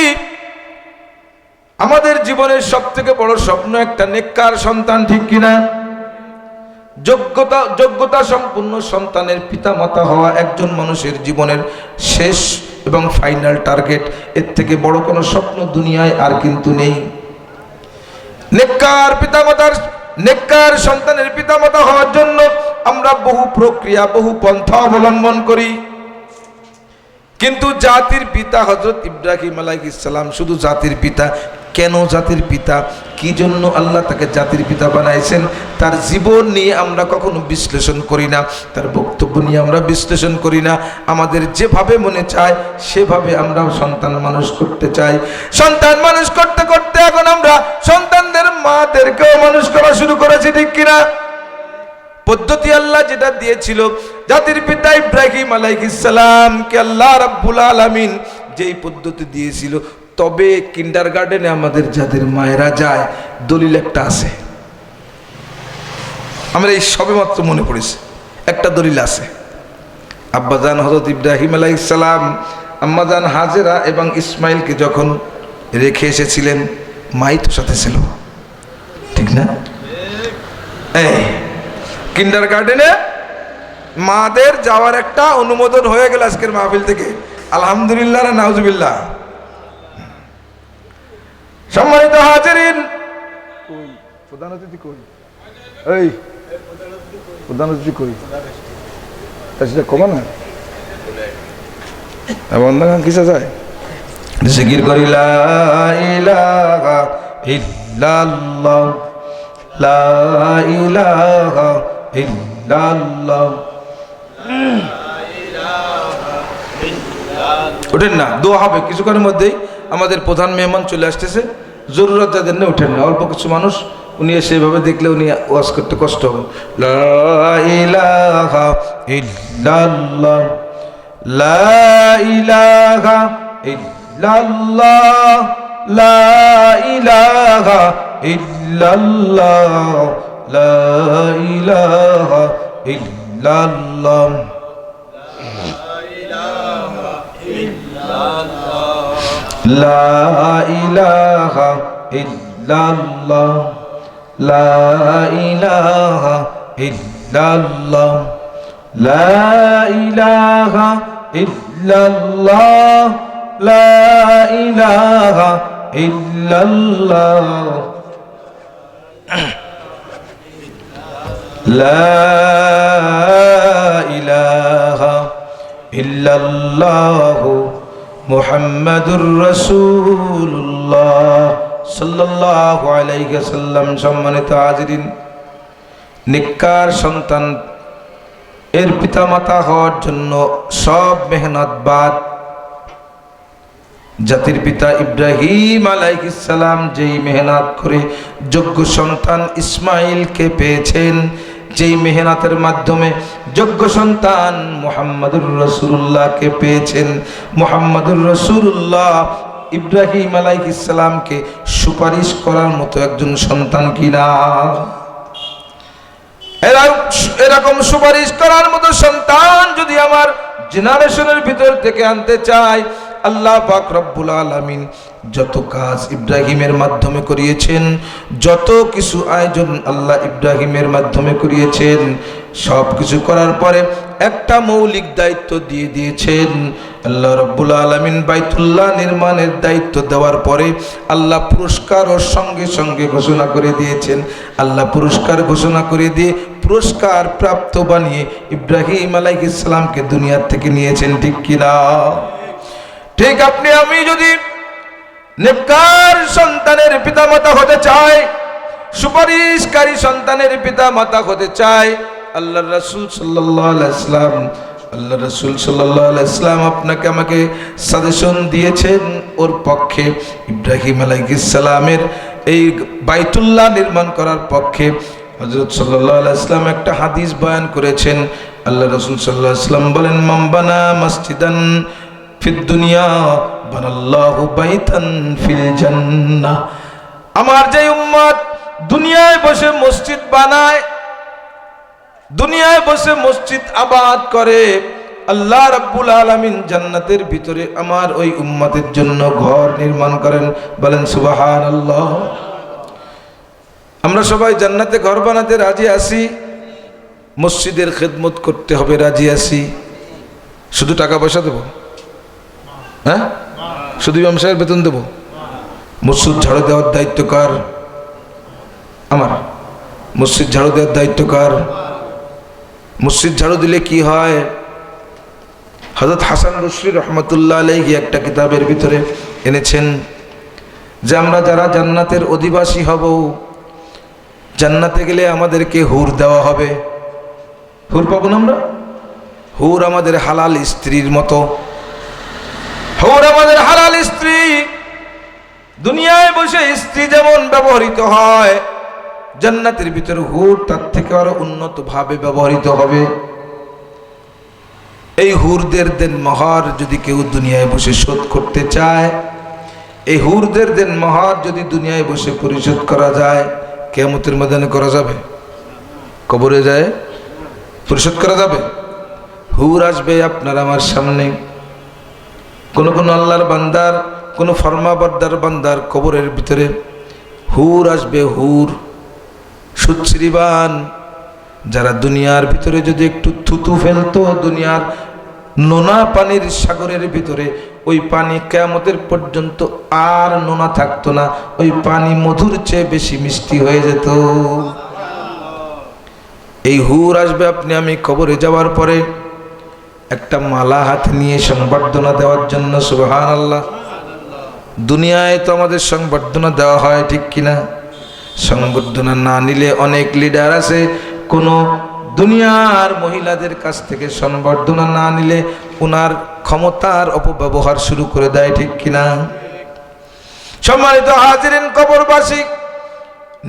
আমাদের জীবনের সব থেকে বড় স্বপ্ন একটা নেককার সন্তান, ঠিক কিনা? যোগ্যতা সম্পূর্ণ সন্তানের পিতা মাতা হওয়া একজন মানুষের জীবনের শেষ এবং ফাইনাল টার্গেট। এর থেকে বড় কোনো স্বপ্ন দুনিয়ায় আর কিন্তু নেই। নেককার সন্তানের পিতামাতা হওয়ার জন্য আমরা বহু প্রক্রিয়া, বহু পন্থা অবলম্বন করি, কিন্তু জাতির পিতা হযরত ইব্রাহিম আলাইহিস সালাম শুধু জাতির পিতা। কেন জাতির পিতা? কি জন্য আল্লাহ তাকে জাতির পিতা বানাইছেন? তার জীবন নিয়ে আমরা কখনো বিশ্লেষণ করি না, তার বক্তব্য নিয়ে আমরা বিশ্লেষণ করি না। আমাদের যেভাবে মনে চায় সেভাবে আমরা সন্তান মানুষ করতে চাই। সন্তান মানুষ করতে করতে এখন আমরা সন্তানদের মাদেরকেও মানুষ করা শুরু করেছি, ঠিক কিনা? পদ্ধতি আল্লাহ যেটা দিয়েছিল জাতির পিতা ইব্রাহিম আলাইহিস সালামকে, আল্লাহ রাব্বুল আলামিন যেই পদ্ধতি দিয়েছিল, তবে কিন্ডারগার্টেনে আমাদের যাদের মায়েরা যায়, দলিল একটা আছে। আমরা এই সবেমাত্র মনে পড়েছে, একটা দলিল আছে। আব্বাজান হযরত ইব্রাহিম আলাইহিস সালাম আম্মাজান হাজেরা এবং ইসমাইলকে যখন রেখে এসেছিলেন, মাই তো সাথে ছিল, ঠিক না? কিন্ডারগার্টেনে মাদের যাওয়ার একটা অনুমোদন হয়ে গেল আজকের মাহফিল থেকে, আলহামদুলিল্লাহ না নাউজুবিল্লাহ। সম্মানিত হাজিরিন, প্রধান অতিথি কই? এই প্রধান অতিথি কই? সেটা কমা না, বন্ধ গান কিসে যায়? জিকির করি লা ইলাহা ইল্লাল্লাহ, লা ইলাহা ইল্লাল্লাহ। ওঠেন না, দোয়া হবে কিছুক্ষণের মধ্যেই। আমাদের প্রধান মেহমান চলে আসতেছে, জরুরত যাদের না ওঠেন না, অল্প কিছু মানুষ, উনি সেভাবে দেখলে উনি ওয়াজ করতে কষ্ট হবে। লা ইলাহা ইল্লাল্লাহ, লা ইলাহা ইল্লাল্লাহ, লা ইলাহা ইল্লাল্লাহ, লা ইলাহা ইল্লাল্লাহ লা ইলাহা ইল্লাল্লাহ লা ইলাহা ইল্লাল্লাহ লা ইলাহা ইল্লাল্লাহ লা ইলাহা ইল্লাল্লাহ লা ইলাহা ইল্লাল্লাহ মুহাম্মাদুর রাসূলুল্লাহ সাল্লাল্লাহু আলাইহি ওয়াসাল্লাম। সম্মানিত হাজিরিন, নেককার সন্তান এর পিতামাতা হওয়ার জন্য সব মেহনত বাদ জাতির পিতা ইব্রাহিম আলাইহিস সালাম যেই মেহনত করে যোগ্য সন্তান ইসমাইলকে পেয়েছেন, যেই মেহনতের মাধ্যমে যোগ্য সন্তান মুহাম্মাদুর রাসূলুল্লাহকে পেয়েছেন, মুহাম্মাদুর রাসূলুল্লাহ ইব্রাহিম আলাইহিস সালামকে সুপারিশ করার মতো একজন সন্তান কিনা? এরকম সুপারিশ করার মতো সন্তান যদি আমার জেনারেশনের ভিতর থেকে আনতে চাই, আল্লাহ পাক রব্বুল আলামিন যত কাজ ইব্রাহিমের মাধ্যমে করিয়েছেন, যত কিছু আয়োজন আল্লাহ ইব্রাহিমের মাধ্যমে করিয়েছেন, সব কিছু করার পরে একটা মৌলিক দায়িত্ব দিয়ে দিয়েছেন। আল্লাহ রব্বুল আলামিন বাইতুল্লাহ নির্মাণের দায়িত্ব দেওয়ার পরে আল্লাহ পুরস্কারও সঙ্গে সঙ্গে ঘোষণা করে দিয়েছেন। আল্লাহ পুরস্কার ঘোষণা করে দিয়ে পুরস্কার প্রাপ্ত বানিয়ে ইব্রাহিম আলাইহিস সালামকে দুনিয়া থেকে নিয়েছেন, ঠিক কিনা? ঠিক আপনি আমি যদি নেককার সন্তানের পিতামাতা হতে চাই, সুপারিশকারী সন্তানের পিতামাতা হতে চাই, আল্লাহর রাসূল সাল্লাল্লাহু আলাইহি ওয়াসাল্লাম আল্লাহর রাসূল সাল্লাল্লাহু আলাইহি ওয়াসাল্লাম আপনাকে আমাকে সাজেশন দিয়েছেন ওর পক্ষে, ইব্রাহিম আলাইহিস সালামের এই বাইতুল্লাহ নির্মাণ করার পক্ষে। হযরত সাল্লাল্লাহু আলাইহি ওয়াসাল্লাম একটা হাদিস বয়ান করেছেন। আল্লাহর রাসূল সাল্লাল্লাহু আলাইহি ওয়াসাল্লাম বলেন, মান বানা মসজিদান ফিদ দুনিয়া বানাল্লাহু বাইতান ফিল জান্নাহ। আমার যে উম্মত দুনিয়ায় বসে মসজিদ বানায়, দুনিয়ায় বসে মসজিদ আবাদ করে, আল্লাহ রাব্বুল আলামিন জান্নাতের ভিতরে আমার ওই উম্মতের জন্য ঘর নির্মাণ করেন। বলেন সুবহানাল্লাহ। আমরা সবাই জান্নাতে ঘর বানাতে রাজি আছি, মসজিদের খেদমত করতে হবে রাজি আছি। শুধু টাকা পয়সা দেব? হ্যাঁ, শুধু ইমাম সাহেবের বেতন দেব? মসজিদ ঝাড়ু দেওয়ার দায়িত্ব কার? আমার। মসজিদ ঝাড়ু দেওয়ার দায়িত্ব কার? মসজিদ ঝাড়ু দিলে কি হয়? হযরত হাসান বসরি রহমতুল্লাহ আলাইহি একটা কিতাবের ভিতরে এনেছেন যে আমরা যারা জান্নাতের অধিবাসী হব, জান্নাতে গেলে আমাদেরকে হুর দেওয়া হবে। হুর পাবো না আমরা? হুর আমাদের হালাল স্ত্রীর মতো। হুর আমাদের হালাল স্ত্রী। দুনিয়ায় বসে স্ত্রী যেমন ব্যবহৃত হয়, জান্নাতের ভিতরে হুর তার থেকে আরো উন্নত ভাবে ব্যবহৃত হবে। এই হুরদের দেন মহার যদি কেউ দুনিয়ায় বসে শোধ করতে চায়, এই হুরদের দেন মহার যদি দুনিয়ায় বসে পরিশোধ করা যায়, কিয়ামতের ময়দানে করা যাবে? কবরে যায় পরিশোধ করা যাবে? হুর আসবে আপনার আমার সামনে। কোন কোন আল্লাহর বান্দার, কোন ফরমাবরদার বান্দার কবরের ভিতরে হুর আসবে। হুর সুশ্রীবান, যারা দুনিয়ার ভিতরে যদি একটু থুতু ফেলতো দুনিয়ার নোনা পানির সাগরের ভিতরে, ওই পানি কিয়ামতের পর্যন্ত আর নোনা থাকতো না, ওই পানি মধুর চেয়ে বেশি মিষ্টি হয়ে যেত। এই হুর আসবে আপনি আমি কবরে যাওয়ার পরে একটা মালা হাতে নিয়ে সংবর্ধনা দেওয়ার জন্য। সুবহানাল্লাহ। দুনিয়ায় তো আমাদের সংবর্ধনা দেওয়া হয়, ঠিক কিনা? সংবর্ধনা না নিলে অনেক লিডার আছে, কোন দুনিয়ার মহিলাদের কাছ থেকে সংবর্ধনা না নিলে ওনার ক্ষমতার অপব্যবহার শুরু করে দেয়, ঠিক কিনা? সম্মানিত হাজিরিন, কবরবাসী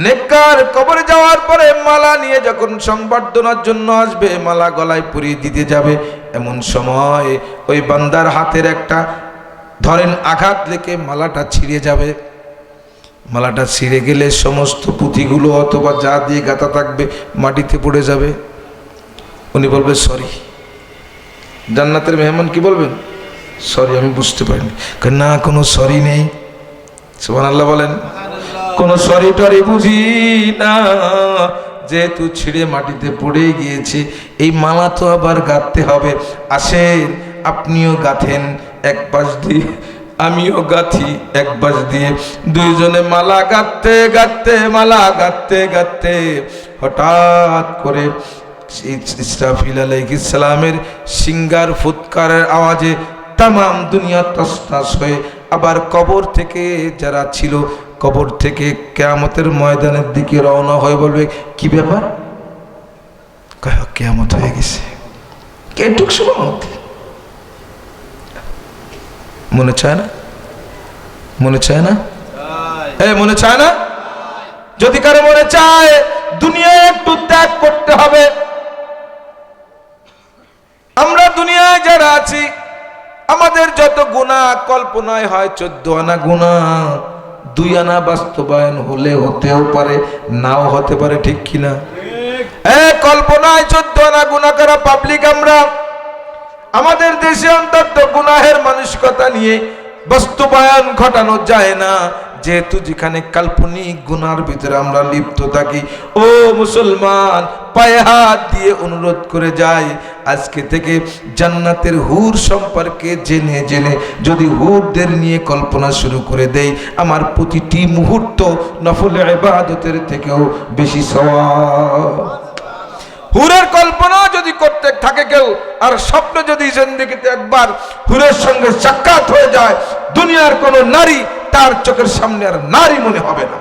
নেককার কবরে যাওয়ার পরে মালা নিয়ে যখন সংবর্ধনার জন্য আসবে, মালা গলায় পরিয়ে দিতে যাবে, এমন সময় ওই বান্দার হাতের একটা ধরেন আঘাত লেগে মালাটা ছিঁড়ে যাবে। মালাটা ছিঁড়ে গেলে সমস্ত পুঁথিগুলো অথবা যা দিয়ে গাঁথা থাকবে মাটিতে পড়ে যাবে। উনি বলবে সরি। জান্নাতের মেহমান কি বলবেন? সরি, আমি বুঝতে পারিনি। না, কোনো সরি নেই। সুবহানাল্লাহ বলেন। কোনো সরি টরি বুঝি না, যেহেতু ছিঁড়ে মাটিতে পড়ে গিয়েছে, এই মালা তো আবার গাঁথতে হবে। আসেন আপনিও গাঁথেন এক পাশ দিয়ে, আমিও গাঁথি এক পাশ দিয়ে। দুইজনে মালা গাঁথতে গাঁথতে মালা গাঁথতে গাঁথতে হঠাৎ করে ইসরাফিল আলাইহিস সালামের সিঙ্গার ফুৎকারের আওয়াজে তামাম দুনিয়া তছনছ হয়ে আবার কবর থেকে যারা ছিল, কবর থেকে কিয়ামতের ময়দানের দিকে রওনা হয়ে বলবে, কি ব্যাপার? কিয়ামত হয়ে গেছে। কেটুক সময় মনে চায় না? মনে চায় না? মনে চায় না? যদি কারো মনে চায় দুনিয়ায় একটু ত্যাগ করতে হবে। আমরা দুনিয়ায় যারা আছি, আমাদের যত গুনাহ কল্পনায় হয় 14 আনা গুনাহ, 2 আনা বাস্তবায়ন হলে হতেও পারে, নাও হতে পারে, ঠিক কিনা? কল্পনায় 14 আনা গুনাহ করা পাবলিক আমরা। আমাদের দেশে অন্তত গুনাহের মানসিকতা নিয়ে বাস্তবায়ন ঘটানো যায় না, যেহেতু যেখানে কাল্পনিক গুনার ভিতরে আমরা লিপ্ত থাকি। ও মুসলমান, পায়ে হাত দিয়ে অনুরোধ করে যাই, আজকে থেকে জান্নাতের হুর সম্পর্কে জেনে জেনে যদি হুরদের নিয়ে কল্পনা শুরু করে দেই, আমার প্রতিটি মুহূর্ত নফল ইবাদতের থেকেও বেশি সওয়াব। হুরের কল্পনা যদি করতে থাকে কেউ, আর স্বপ্ন যদি জিন্দেগিতে একবার হুরের সঙ্গে সাক্ষাৎ হয়ে যায়, দুনিয়ার কোনো নারী তার চোখের সামনে আর নারী মনে হবে না।